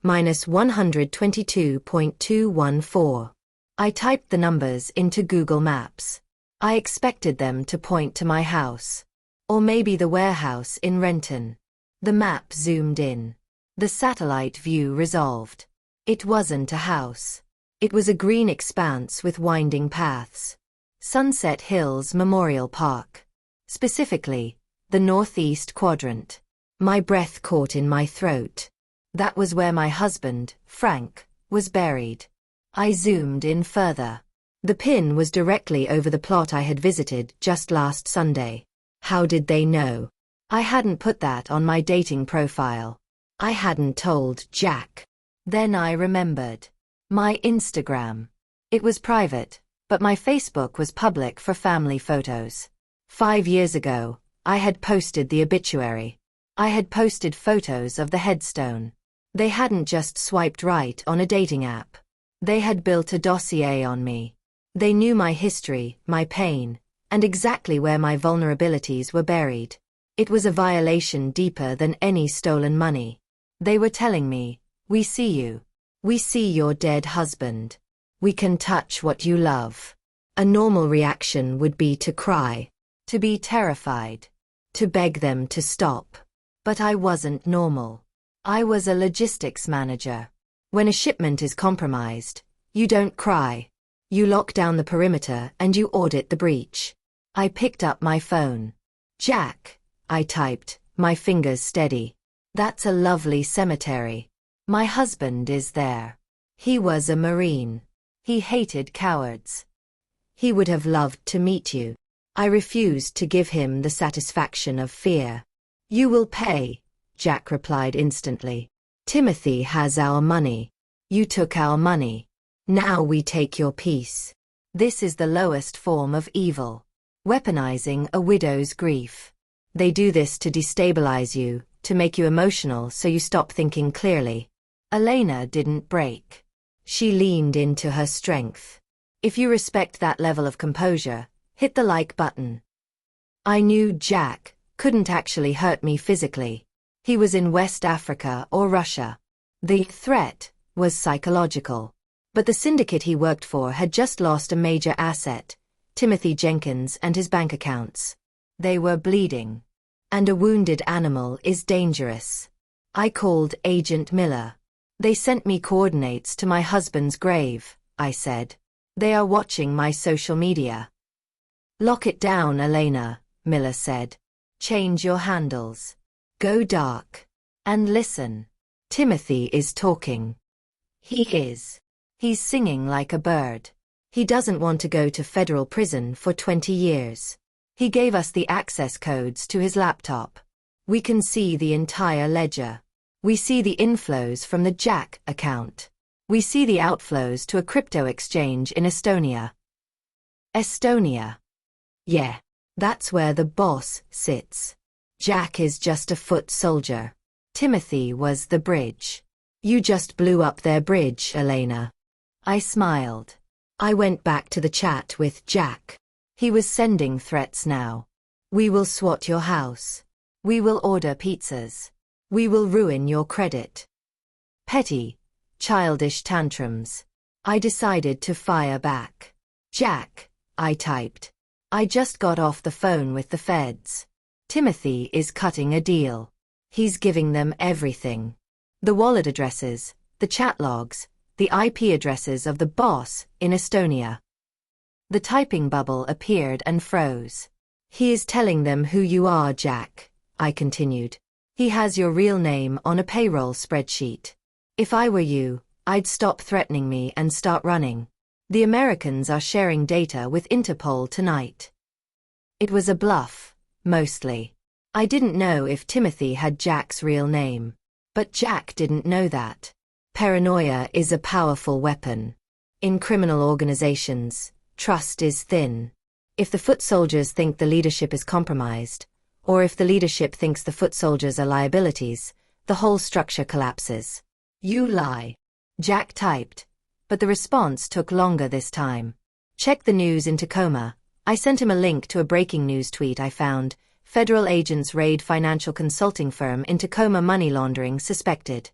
minus 122.214. I typed the numbers into Google Maps. I expected them to point to my house. Or maybe the warehouse in Renton. The map zoomed in. The satellite view resolved. It wasn't a house. It was a green expanse with winding paths. Sunset Hills Memorial Park. Specifically, the northeast quadrant. My breath caught in my throat. That was where my husband, Frank, was buried. I zoomed in further. The pin was directly over the plot I had visited just last Sunday. How did they know? I hadn't put that on my dating profile. I hadn't told Jack. Then I remembered. My Instagram. It was private, but my Facebook was public for family photos. 5 years ago, I had posted the obituary. I had posted photos of the headstone. They hadn't just swiped right on a dating app. They had built a dossier on me. They knew my history, my pain, and exactly where my vulnerabilities were buried. It was a violation deeper than any stolen money. They were telling me, "We see you. We see your dead husband. We can touch what you love." A normal reaction would be to cry, to be terrified, to beg them to stop. But I wasn't normal. I was a logistics manager. When a shipment is compromised, you don't cry. You lock down the perimeter and you audit the breach. I picked up my phone. "Jack," I typed, my fingers steady. "That's a lovely cemetery. My husband is there. He was a Marine. He hated cowards. He would have loved to meet you." I refused to give him the satisfaction of fear. "You will pay," Jack replied instantly. "Timothy has our money. You took our money. Now we take your peace." This is the lowest form of evil. Weaponizing a widow's grief. They do this to destabilize you, to make you emotional so you stop thinking clearly. Elena didn't break. She leaned into her strength. If you respect that level of composure, hit the like button. I knew Jack couldn't actually hurt me physically. He was in West Africa or Russia. The threat was psychological. But the syndicate he worked for had just lost a major asset, Timothy Jenkins and his bank accounts. They were bleeding. And a wounded animal is dangerous. I called Agent Miller. "They sent me coordinates to my husband's grave," I said. "They are watching my social media." "Lock it down, Elena," Miller said. "Change your handles. Go dark. And listen. Timothy is talking. He is. He's singing like a bird. He doesn't want to go to federal prison for 20 years. He gave us the access codes to his laptop. We can see the entire ledger. We see the inflows from the Jack account. We see the outflows to a crypto exchange in Estonia." Estonia. Yeah, that's where the boss sits. Jack is just a foot soldier. Timothy was the bridge. You just blew up their bridge, Elena. I smiled. I went back to the chat with Jack. He was sending threats now. "We will SWAT your house. We will order pizzas. We will ruin your credit." Petty, childish tantrums. I decided to fire back. "Jack," I typed. "I just got off the phone with the feds. Timothy is cutting a deal. He's giving them everything. The wallet addresses, the chat logs, the IP addresses of the boss in Estonia." The typing bubble appeared and froze. "He is telling them who you are, Jack," I continued. "He has your real name on a payroll spreadsheet. If I were you, I'd stop threatening me and start running. The Americans are sharing data with Interpol tonight." It was a bluff, mostly. I didn't know if Timothy had Jack's real name. But Jack didn't know that. Paranoia is a powerful weapon. In criminal organizations, trust is thin. If the foot soldiers think the leadership is compromised, or if the leadership thinks the foot soldiers are liabilities, the whole structure collapses. You lie. Jack typed, but the response took longer this time. Check the news in Tacoma. I sent him a link to a breaking news tweet I found. Federal agents raid financial consulting firm in Tacoma, money laundering suspected.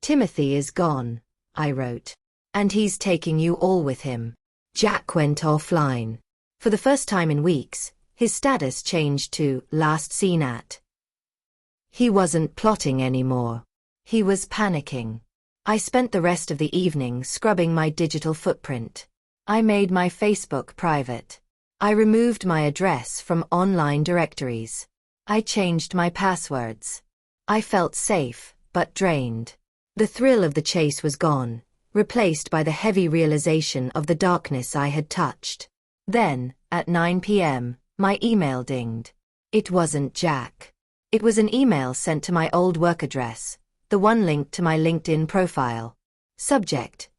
Timothy is gone, I wrote. And he's taking you all with him. Jack went offline. For the first time in weeks, his status changed to last seen at. He wasn't plotting anymore. He was panicking. I spent the rest of the evening scrubbing my digital footprint. I made my Facebook private. I removed my address from online directories. I changed my passwords. I felt safe, but drained. The thrill of the chase was gone, replaced by the heavy realization of the darkness I had touched. Then, at 9 p.m., my email dinged. It wasn't Jack. It was an email sent to my old work address, the one linked to my LinkedIn profile. Subject: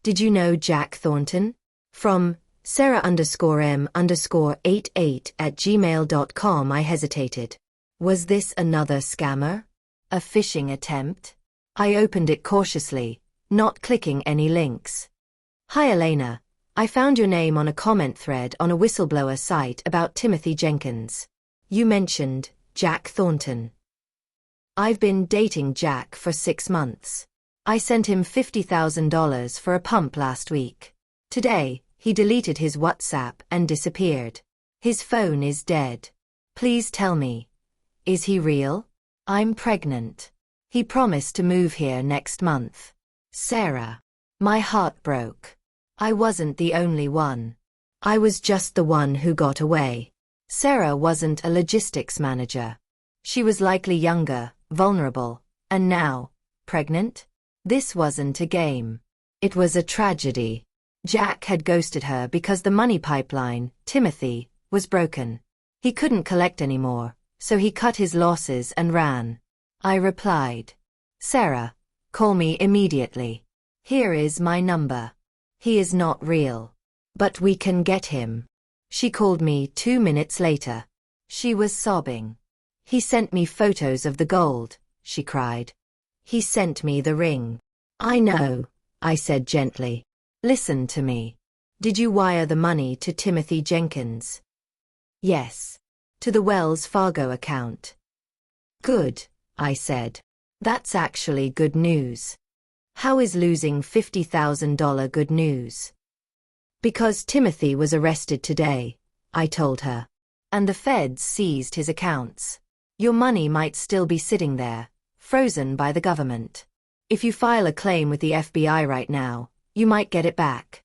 Did you know Jack Thornton? From Sarah_M_88@gmail.com. I hesitated. Was this another scammer? A phishing attempt? I opened it cautiously, not clicking any links. Hi Elena, I found your name on a comment thread on a whistleblower site about Timothy Jenkins. You mentioned Jack Thornton. I've been dating Jack for 6 months. I sent him $50,000 for a pump last week. Today, he deleted his WhatsApp and disappeared. His phone is dead. Please tell me, is he real? I'm pregnant. He promised to move here next month. Sarah. My heart broke. I wasn't the only one. I was just the one who got away. Sarah wasn't a logistics manager. She was likely younger, vulnerable, and now, pregnant? This wasn't a game. It was a tragedy. Jack had ghosted her because the money pipeline, Timothy, was broken. He couldn't collect anymore, so he cut his losses and ran. I replied, Sarah, call me immediately. Here is my number. He is not real. But we can get him. She called me 2 minutes later. She was sobbing. He sent me photos of the gold, she cried. He sent me the ring. I know, I said gently. Listen to me. Did you wire the money to Timothy Jenkins? Yes. To the Wells Fargo account. Good, I said. That's actually good news. How is losing $50,000 good news? Because Timothy was arrested today, I told her. And the feds seized his accounts. Your money might still be sitting there, frozen by the government. If you file a claim with the FBI right now, you might get it back.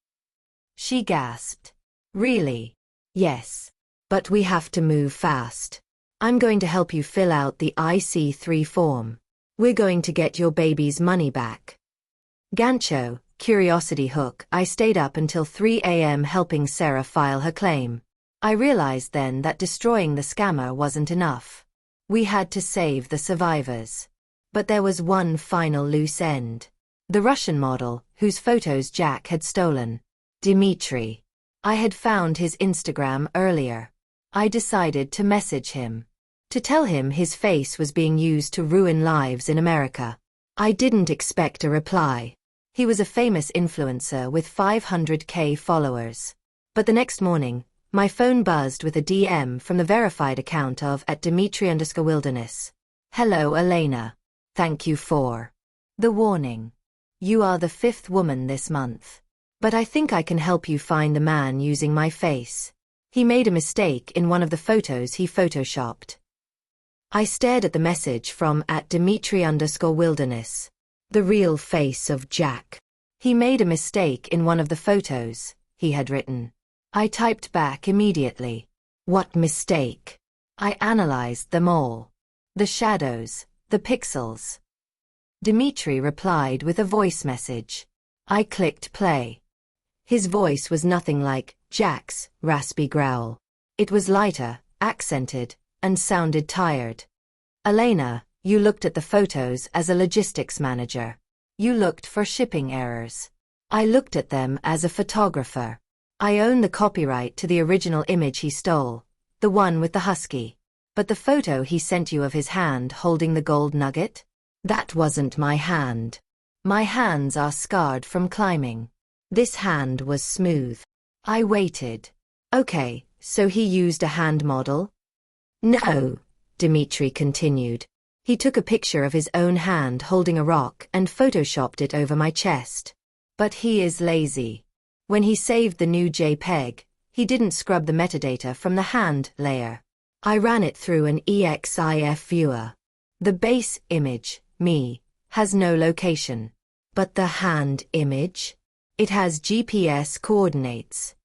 She gasped. Really? Yes. But we have to move fast. I'm going to help you fill out the IC3 form. We're going to get your baby's money back. Gancho, curiosity hook. I stayed up until 3 a.m. helping Sarah file her claim. I realized then that destroying the scammer wasn't enough. We had to save the survivors. But there was one final loose end. The Russian model, whose photos Jack had stolen. Dmitry. I had found his Instagram earlier. I decided to message him. To tell him his face was being used to ruin lives in America. I didn't expect a reply. He was a famous influencer with 500k followers. But the next morning, my phone buzzed with a DM from the verified account of @Dmitry_wilderness. Hello Elena. Thank you for the warning. You are the 5th woman this month. But I think I can help you find the man using my face. He made a mistake in one of the photos he photoshopped. I stared at the message from @Dmitry_wilderness. The real face of Jack. He made a mistake in one of the photos, he had written. I typed back immediately. What mistake? I analyzed them all. The shadows, the pixels. Dmitry replied with a voice message. I clicked play. His voice was nothing like Jack's raspy growl. It was lighter, accented, and sounded tired. Elena, you looked at the photos as a logistics manager. You looked for shipping errors. I looked at them as a photographer. I own the copyright to the original image he stole, the one with the husky. But the photo he sent you of his hand holding the gold nugget? That wasn't my hand. My hands are scarred from climbing. This hand was smooth. I waited. Okay, so he used a hand model? No, Dmitri continued. He took a picture of his own hand holding a rock and photoshopped it over my chest. But he is lazy. When he saved the new JPEG, he didn't scrub the metadata from the hand layer. I ran it through an EXIF viewer. The base image, me, has no location. But the hand image? It has GPS coordinates.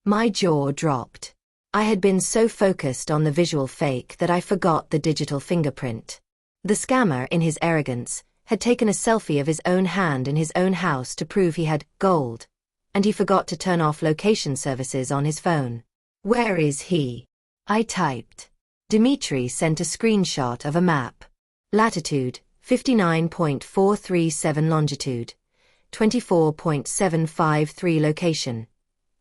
My jaw dropped. I had been so focused on the visual fake that I forgot the digital fingerprint. The scammer, in his arrogance, had taken a selfie of his own hand in his own house to prove he had gold, and he forgot to turn off location services on his phone. Where is he? I typed. Dmitri sent a screenshot of a map. Latitude, 59.437 longitude, 24.753 location.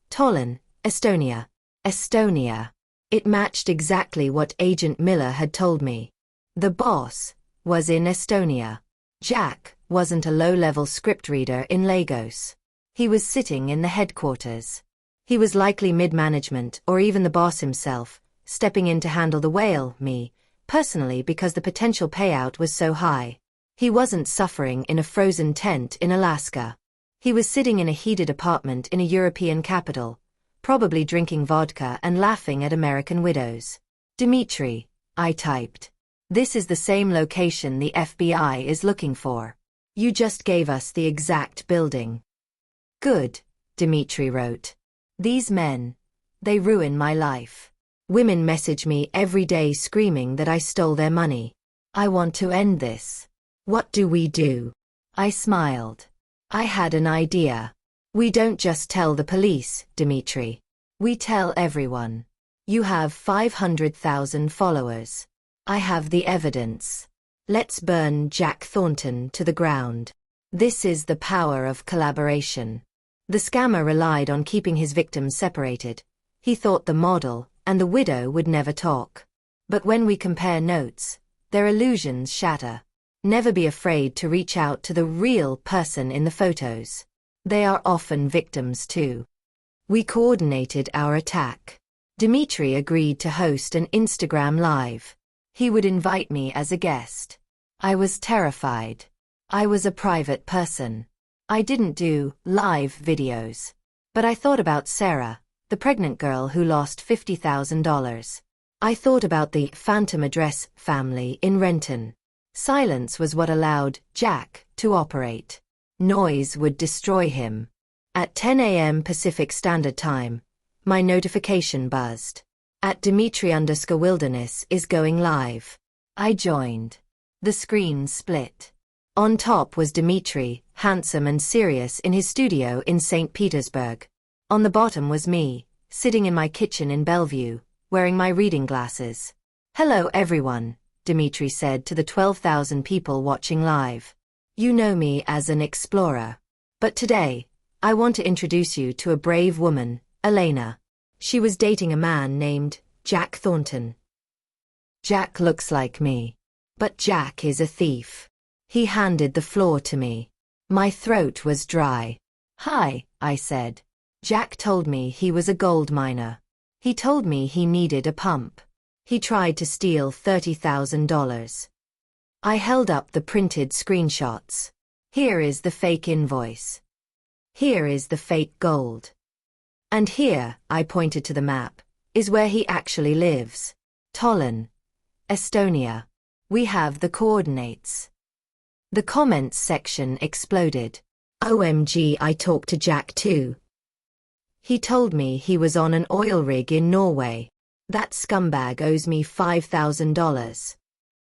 Tallinn, Estonia. Estonia. It matched exactly what Agent Miller had told me. The boss was in Estonia. Jack wasn't a low-level script reader in Lagos. He was sitting in the headquarters. He was likely mid-management or even the boss himself, stepping in to handle the whale, me, personally, because the potential payout was so high. He wasn't suffering in a frozen tent in Alaska. He was sitting in a heated apartment in a European capital, probably drinking vodka and laughing at American widows. Dmitri, I typed. This is the same location the FBI is looking for. You just gave us the exact building. Good, Dmitri wrote. These men, they ruin my life. Women message me every day screaming that I stole their money. I want to end this. What do we do? I smiled. I had an idea. We don't just tell the police, Dmitri. We tell everyone. You have 500,000 followers. I have the evidence. Let's burn Jack Thornton to the ground. This is the power of collaboration. The scammer relied on keeping his victims separated. He thought the model and the widow would never talk. But when we compare notes, their illusions shatter. Never be afraid to reach out to the real person in the photos. They are often victims too. We coordinated our attack. Dmitri agreed to host an Instagram Live. He would invite me as a guest. I was terrified. I was a private person. I didn't do live videos. But I thought about Sarah, the pregnant girl who lost $50,000. I thought about the phantom address family in Renton. Silence was what allowed Jack to operate. Noise would destroy him. At 10 a.m. Pacific Standard Time, my notification buzzed. At Dmitri_Wilderness is going live. I joined. The screen split. On top was Dmitri, handsome and serious in his studio in St. Petersburg. On the bottom was me, sitting in my kitchen in Bellevue, wearing my reading glasses. Hello everyone, Dmitri said to the 12,000 people watching live. You know me as an explorer. But today, I want to introduce you to a brave woman, Elena. She was dating a man named Jack Thornton. Jack looks like me. But Jack is a thief. He handed the floor to me. My throat was dry. Hi, I said. Jack told me he was a gold miner. He told me he needed a pump. He tried to steal $30,000. I held up the printed screenshots. Here is the fake invoice. Here is the fake gold. And here, I pointed to the map, is where he actually lives. Tallinn, Estonia. We have the coordinates. The comments section exploded. OMG, I talked to Jack too. He told me he was on an oil rig in Norway. That scumbag owes me $5,000.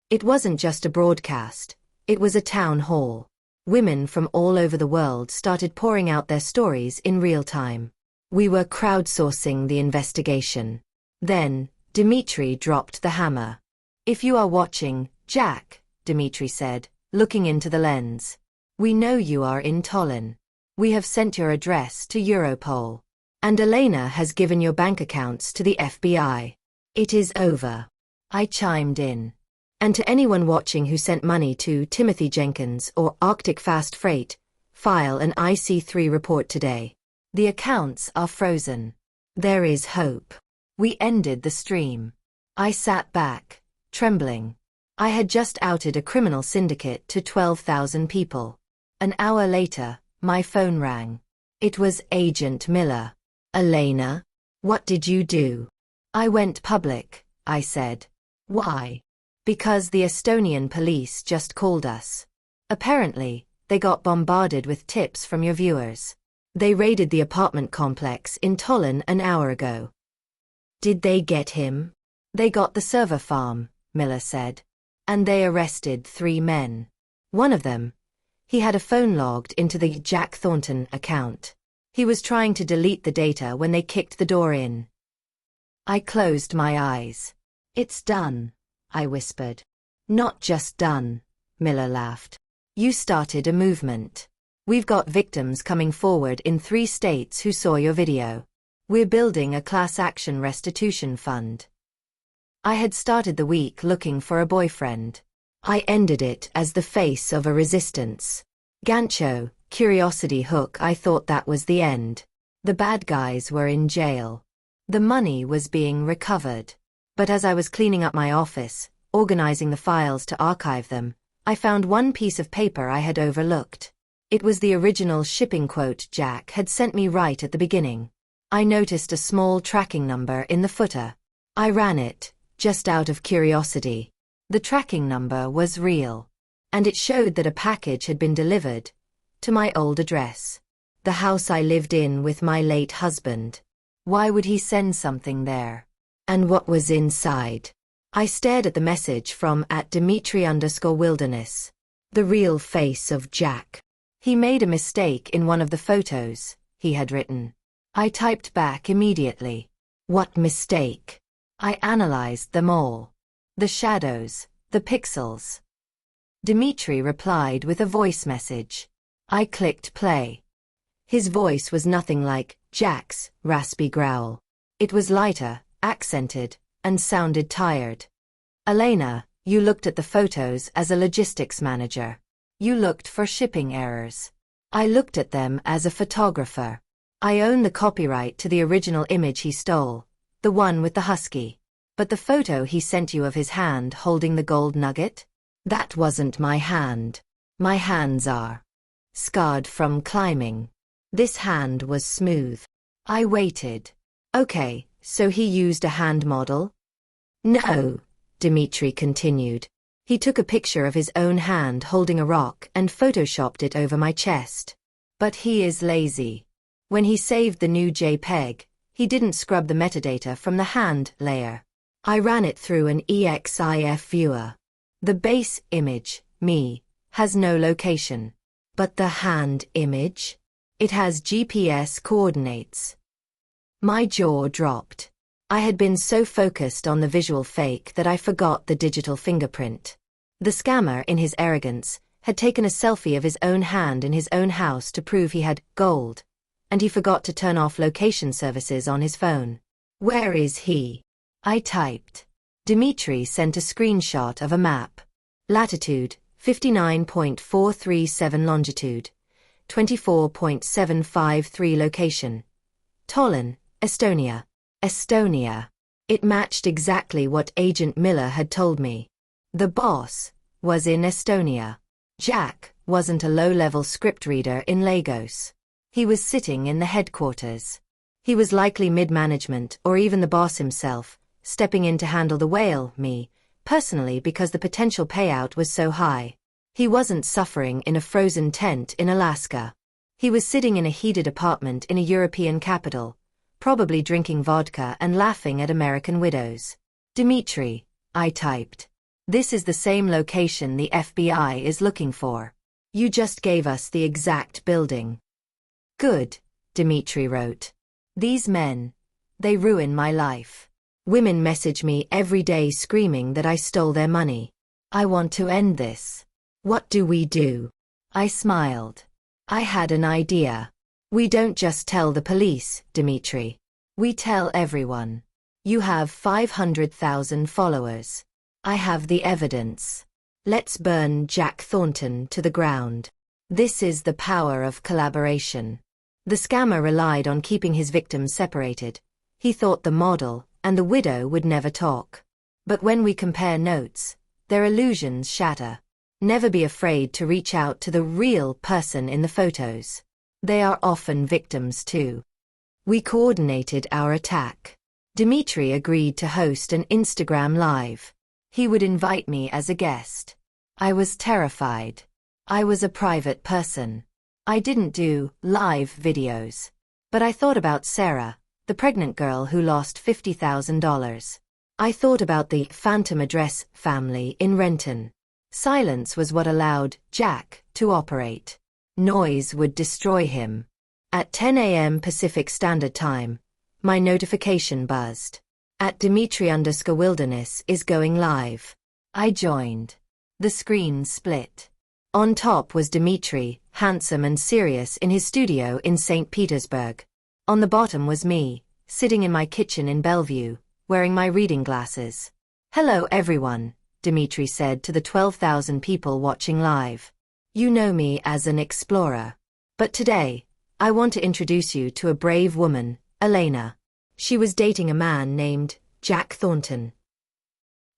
It wasn't just a broadcast, it was a town hall. Women from all over the world started pouring out their stories in real time. We were crowdsourcing the investigation. Then, Dmitri dropped the hammer. If you are watching, Jack, Dmitri said, looking into the lens. We know you are in Tallinn. We have sent your address to Europol. And Elena has given your bank accounts to the FBI. It is over. I chimed in. And to anyone watching who sent money to Timothy Jenkins or Arctic Fast Freight, file an IC3 report today. The accounts are frozen. There is hope. We ended the stream. I sat back, trembling. I had just outed a criminal syndicate to 12,000 people. An hour later, my phone rang. It was Agent Miller. Elena? What did you do? I went public, I said. Why? Because the Estonian police just called us. Apparently, they got bombarded with tips from your viewers. They raided the apartment complex in Tallinn an hour ago. Did they get him? They got the server farm, Miller said. And they arrested 3 men. One of them, he had a phone logged into the Jack Thornton account. He was trying to delete the data when they kicked the door in. I closed my eyes. It's done, I whispered. Not just done, Miller laughed. You started a movement. We've got victims coming forward in 3 states who saw your video. We're building a class action restitution fund. I had started the week looking for a boyfriend. I ended it as the face of a resistance. Gancho, curiosity hook. I thought that was the end. The bad guys were in jail. The money was being recovered. But as I was cleaning up my office, organizing the files to archive them, I found one piece of paper I had overlooked. It was the original shipping quote Jack had sent me right at the beginning. I noticed a small tracking number in the footer. I ran it, just out of curiosity. The tracking number was real. And it showed that a package had been delivered to my old address. The house I lived in with my late husband. Why would he send something there? And what was inside? I stared at the message from @Dimitri_wilderness. The real face of Jack. He made a mistake in one of the photos, he had written. I typed back immediately. What mistake? I analyzed them all. The shadows, the pixels. Dimitri replied with a voice message. I clicked play. His voice was nothing like Jack's raspy growl. It was lighter, accented, and sounded tired. Elena, you looked at the photos as a logistics manager. You looked for shipping errors. I looked at them as a photographer. I own the copyright to the original image he stole, the one with the husky. But the photo he sent you of his hand holding the gold nugget? That wasn't my hand. My hands are scarred from climbing. This hand was smooth. I waited. Okay, so he used a hand model? No, Dimitri continued. He took a picture of his own hand holding a rock and photoshopped it over my chest. But he is lazy. When he saved the new JPEG, he didn't scrub the metadata from the hand layer. I ran it through an EXIF viewer. The base image, me, has no location. But the hand image? It has GPS coordinates. My jaw dropped. I had been so focused on the visual fake that I forgot the digital fingerprint. The scammer, in his arrogance, had taken a selfie of his own hand in his own house to prove he had gold, and he forgot to turn off location services on his phone. Where is he? I typed. Dimitri sent a screenshot of a map. Latitude, 59.437 longitude, 24.753 location. Tallinn, Estonia. Estonia. It matched exactly what Agent Miller had told me. The boss was in Estonia. Jack wasn't a low-level script reader in Lagos. He was sitting in the headquarters. He was likely mid-management or even the boss himself, stepping in to handle the whale, me, personally, because the potential payout was so high. He wasn't suffering in a frozen tent in Alaska. He was sitting in a heated apartment in a European capital, probably drinking vodka and laughing at American widows. Dimitri, I typed. This is the same location the FBI is looking for. You just gave us the exact building. Good, Dimitri wrote. These men, they ruin my life. Women message me every day screaming that I stole their money. I want to end this. What do we do? I smiled. I had an idea. We don't just tell the police, Dimitri. We tell everyone. You have 500,000 followers. I have the evidence. Let's burn Jack Thornton to the ground. This is the power of collaboration. The scammer relied on keeping his victims separated. He thought the model and the widow would never talk. But when we compare notes, their illusions shatter. Never be afraid to reach out to the real person in the photos. They are often victims too. We coordinated our attack. Dimitri agreed to host an Instagram Live. He would invite me as a guest. I was terrified. I was a private person. I didn't do live videos. But I thought about Sarah, the pregnant girl who lost $50,000. I thought about the phantom address family in Renton. Silence was what allowed Jack to operate. Noise would destroy him. At 10 a.m. Pacific Standard Time, my notification buzzed. At Dimitri_Wilderness is going live. I joined. The screen split. On top was Dimitri, handsome and serious in his studio in St. Petersburg. On the bottom was me, sitting in my kitchen in Bellevue, wearing my reading glasses. "Hello everyone," Dimitri said to the 12,000 people watching live. "You know me as an explorer. But today, I want to introduce you to a brave woman, Elena. She was dating a man named Jack Thornton.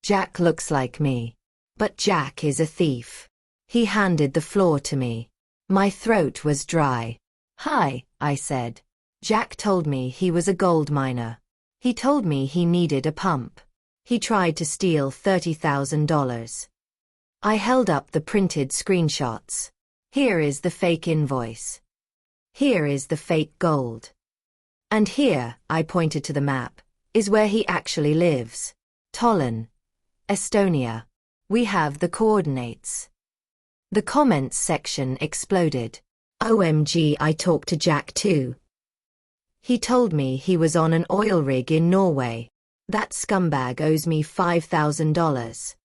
Jack looks like me. But Jack is a thief. He handed the floor to me. My throat was dry. "Hi," I said. Jack told me he was a gold miner. He told me he needed a pump. He tried to steal $30,000. I held up the printed screenshots. Here is the fake invoice. Here is the fake gold. And here, I pointed to the map, is where he actually lives. Tallinn, Estonia. We have the coordinates. The comments section exploded. OMG, I talked to Jack too. He told me he was on an oil rig in Norway. That scumbag owes me $5,000.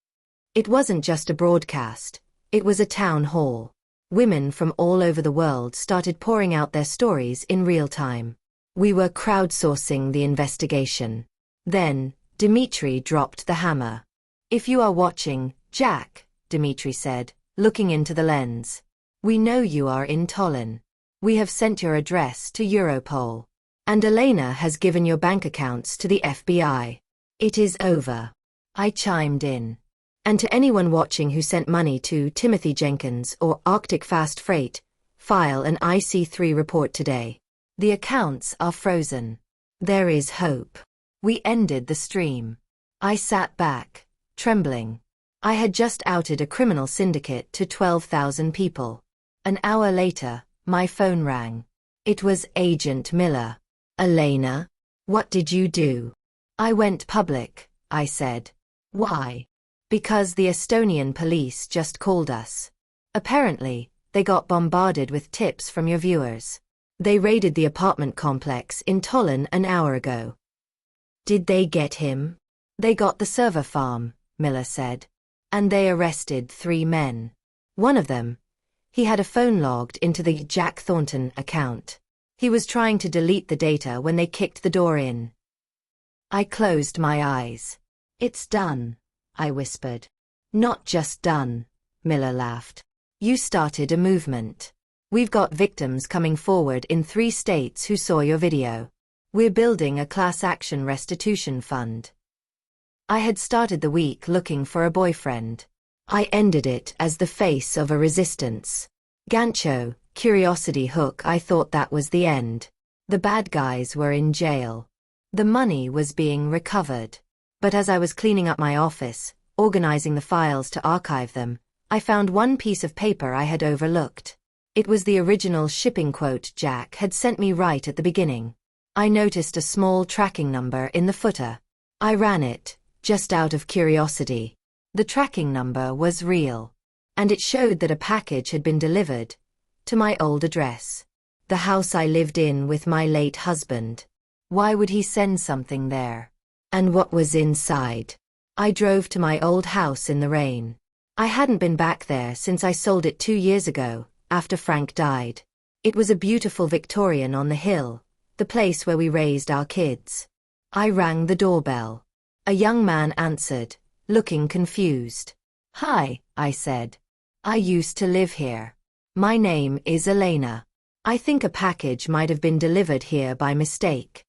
It wasn't just a broadcast, it was a town hall. Women from all over the world started pouring out their stories in real time. We were crowdsourcing the investigation. Then, Dimitri dropped the hammer. "If you are watching, Jack," Dimitri said, looking into the lens. "We know you are in Tallinn. We have sent your address to Europol. And Elena has given your bank accounts to the FBI. It is over." I chimed in. "And to anyone watching who sent money to Timothy Jenkins or Arctic Fast Freight, file an IC3 report today. The accounts are frozen. There is hope." We ended the stream. I sat back, trembling. I had just outed a criminal syndicate to 12,000 people. An hour later, my phone rang. It was Agent Miller. "Elena, what did you do?" "I went public," I said. "Why?" "Because the Estonian police just called us. Apparently, they got bombarded with tips from your viewers. They raided the apartment complex in Tallinn an hour ago." "Did they get him?" "They got the server farm," Miller said. "And they arrested 3 men. One of them, he had a phone logged into the Jack Thornton account. He was trying to delete the data when they kicked the door in." I closed my eyes. "It's done," I whispered. "Not just done," Miller laughed. "You started a movement. We've got victims coming forward in 3 states who saw your video. We're building a class action restitution fund." I had started the week looking for a boyfriend. I ended it as the face of a resistance. Gancho, curiosity hook. I thought that was the end. The bad guys were in jail. The money was being recovered. But as I was cleaning up my office, organizing the files to archive them, I found one piece of paper I had overlooked. It was the original shipping quote Jack had sent me right at the beginning. I noticed a small tracking number in the footer. I ran it, just out of curiosity. The tracking number was real. And it showed that a package had been delivered to my old address. The house I lived in with my late husband. Why would he send something there? And what was inside? I drove to my old house in the rain. I hadn't been back there since I sold it 2 years ago, after Frank died. It was a beautiful Victorian on the hill, the place where we raised our kids. I rang the doorbell. A young man answered, looking confused. "Hi," I said. "I used to live here. My name is Elena. I think a package might have been delivered here by mistake."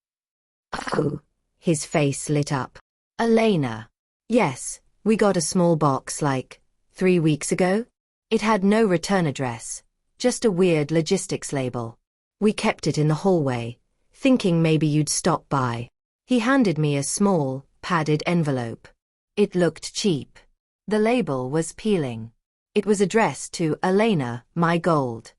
"Oh," his face lit up. "Elena." "Yes, we got a small box like 3 weeks ago." It had no return address, just a weird logistics label. "We kept it in the hallway, thinking maybe you'd stop by." He handed me a small, padded envelope. It looked cheap. The label was peeling. It was addressed to Elena, my gold.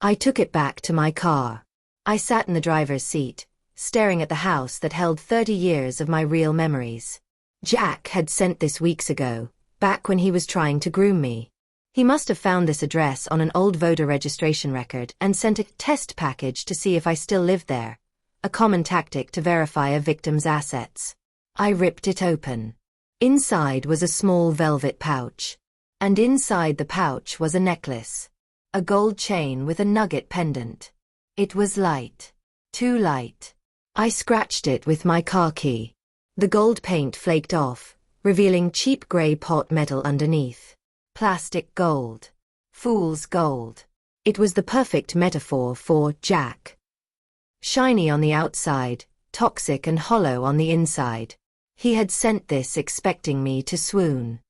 I took it back to my car. I sat in the driver's seat, staring at the house that held 30 years of my real memories. Jack had sent this weeks ago, back when he was trying to groom me. He must have found this address on an old voter registration record and sent a test package to see if I still lived there, a common tactic to verify a victim's assets. I ripped it open. Inside was a small velvet pouch. And inside the pouch was a necklace. A gold chain with a nugget pendant. It was light. Too light. I scratched it with my car key. The gold paint flaked off, revealing cheap grey pot metal underneath. Plastic gold. Fool's gold. It was the perfect metaphor for Jack. Shiny on the outside, toxic and hollow on the inside. He had sent this expecting me to swoon.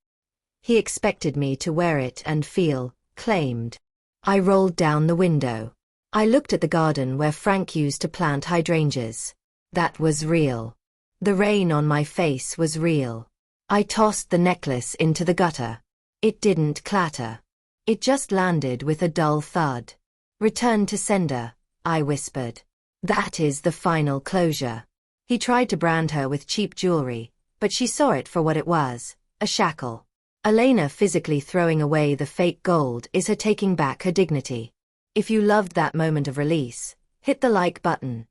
He expected me to wear it and feel claimed. I rolled down the window. I looked at the garden where Frank used to plant hydrangeas. That was real. The rain on my face was real. I tossed the necklace into the gutter. It didn't clatter. It just landed with a dull thud. "Return to sender," I whispered. "That is the final closure." He tried to brand her with cheap jewelry, but she saw it for what it was, a shackle. Elena physically throwing away the fake gold is her taking back her dignity. If you loved that moment of release, hit the like button.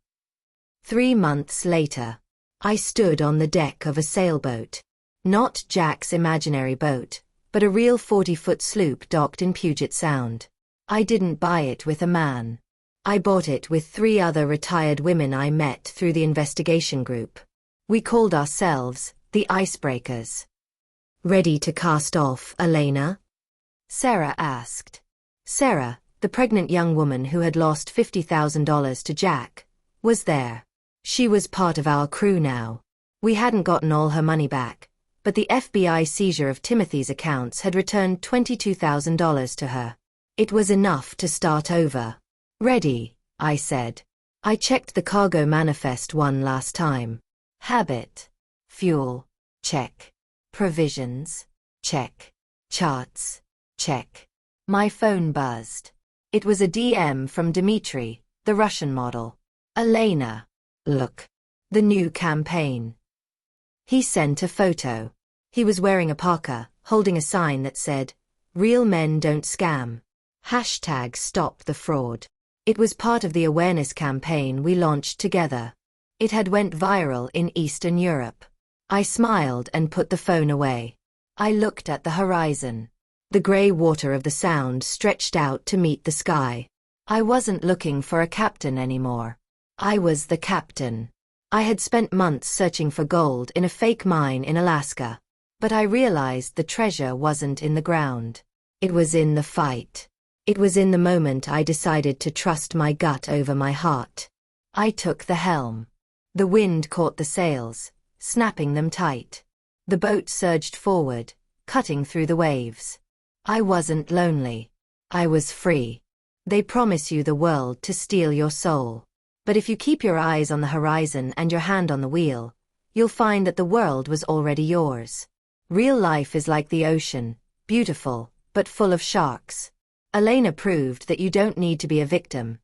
3 months later, I stood on the deck of a sailboat. Not Jack's imaginary boat, but a real 40-foot sloop docked in Puget Sound. I didn't buy it with a man. I bought it with 3 other retired women I met through the investigation group. We called ourselves the Icebreakers. "Ready to cast off, Elena?" Sarah asked. Sarah, the pregnant young woman who had lost $50,000 to Jack, was there. She was part of our crew now. We hadn't gotten all her money back, but the FBI seizure of Timothy's accounts had returned $22,000 to her. It was enough to start over. "Ready," I said. I checked the cargo manifest one last time. Habit. Fuel. Check. Provisions. Check. Charts. Check. My phone buzzed. It was a DM from Dmitry, the Russian model. "Elena. Look. The new campaign." He sent a photo. He was wearing a parka, holding a sign that said, "Real men don't scam. #Stop the fraud." It was part of the awareness campaign we launched together. It had went viral in Eastern Europe. I smiled and put the phone away. I looked at the horizon. The grey water of the Sound stretched out to meet the sky. I wasn't looking for a captain anymore. I was the captain. I had spent months searching for gold in a fake mine in Alaska. But I realized the treasure wasn't in the ground. It was in the fight. It was in the moment I decided to trust my gut over my heart. I took the helm. The wind caught the sails, snapping them tight. The boat surged forward, cutting through the waves. I wasn't lonely. I was free. They promise you the world to steal your soul. But if you keep your eyes on the horizon and your hand on the wheel, you'll find that the world was already yours. Real life is like the ocean, beautiful, but full of sharks. Elena proved that you don't need to be a victim.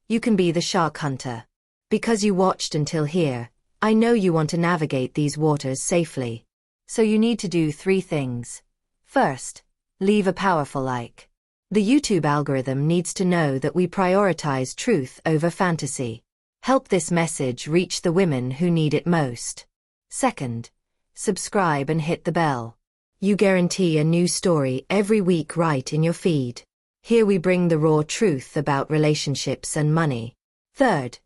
You can be the shark hunter. Because you watched until here, I know you want to navigate these waters safely. So you need to do 3 things. First, leave a powerful like. The YouTube algorithm needs to know that we prioritize truth over fantasy. Help this message reach the women who need it most. Second, subscribe and hit the bell. You guarantee a new story every week right in your feed. Here we bring the raw truth about relationships and money. Third,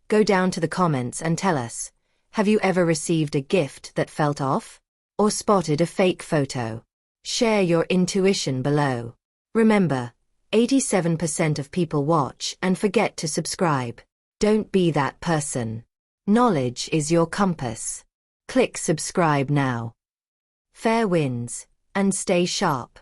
go down to the comments and tell us, have you ever received a gift that felt off? Or spotted a fake photo? Share your intuition below. Remember, 87% of people watch and forget to subscribe. Don't be that person. Knowledge is your compass. Click subscribe now. Fair winds, and stay sharp.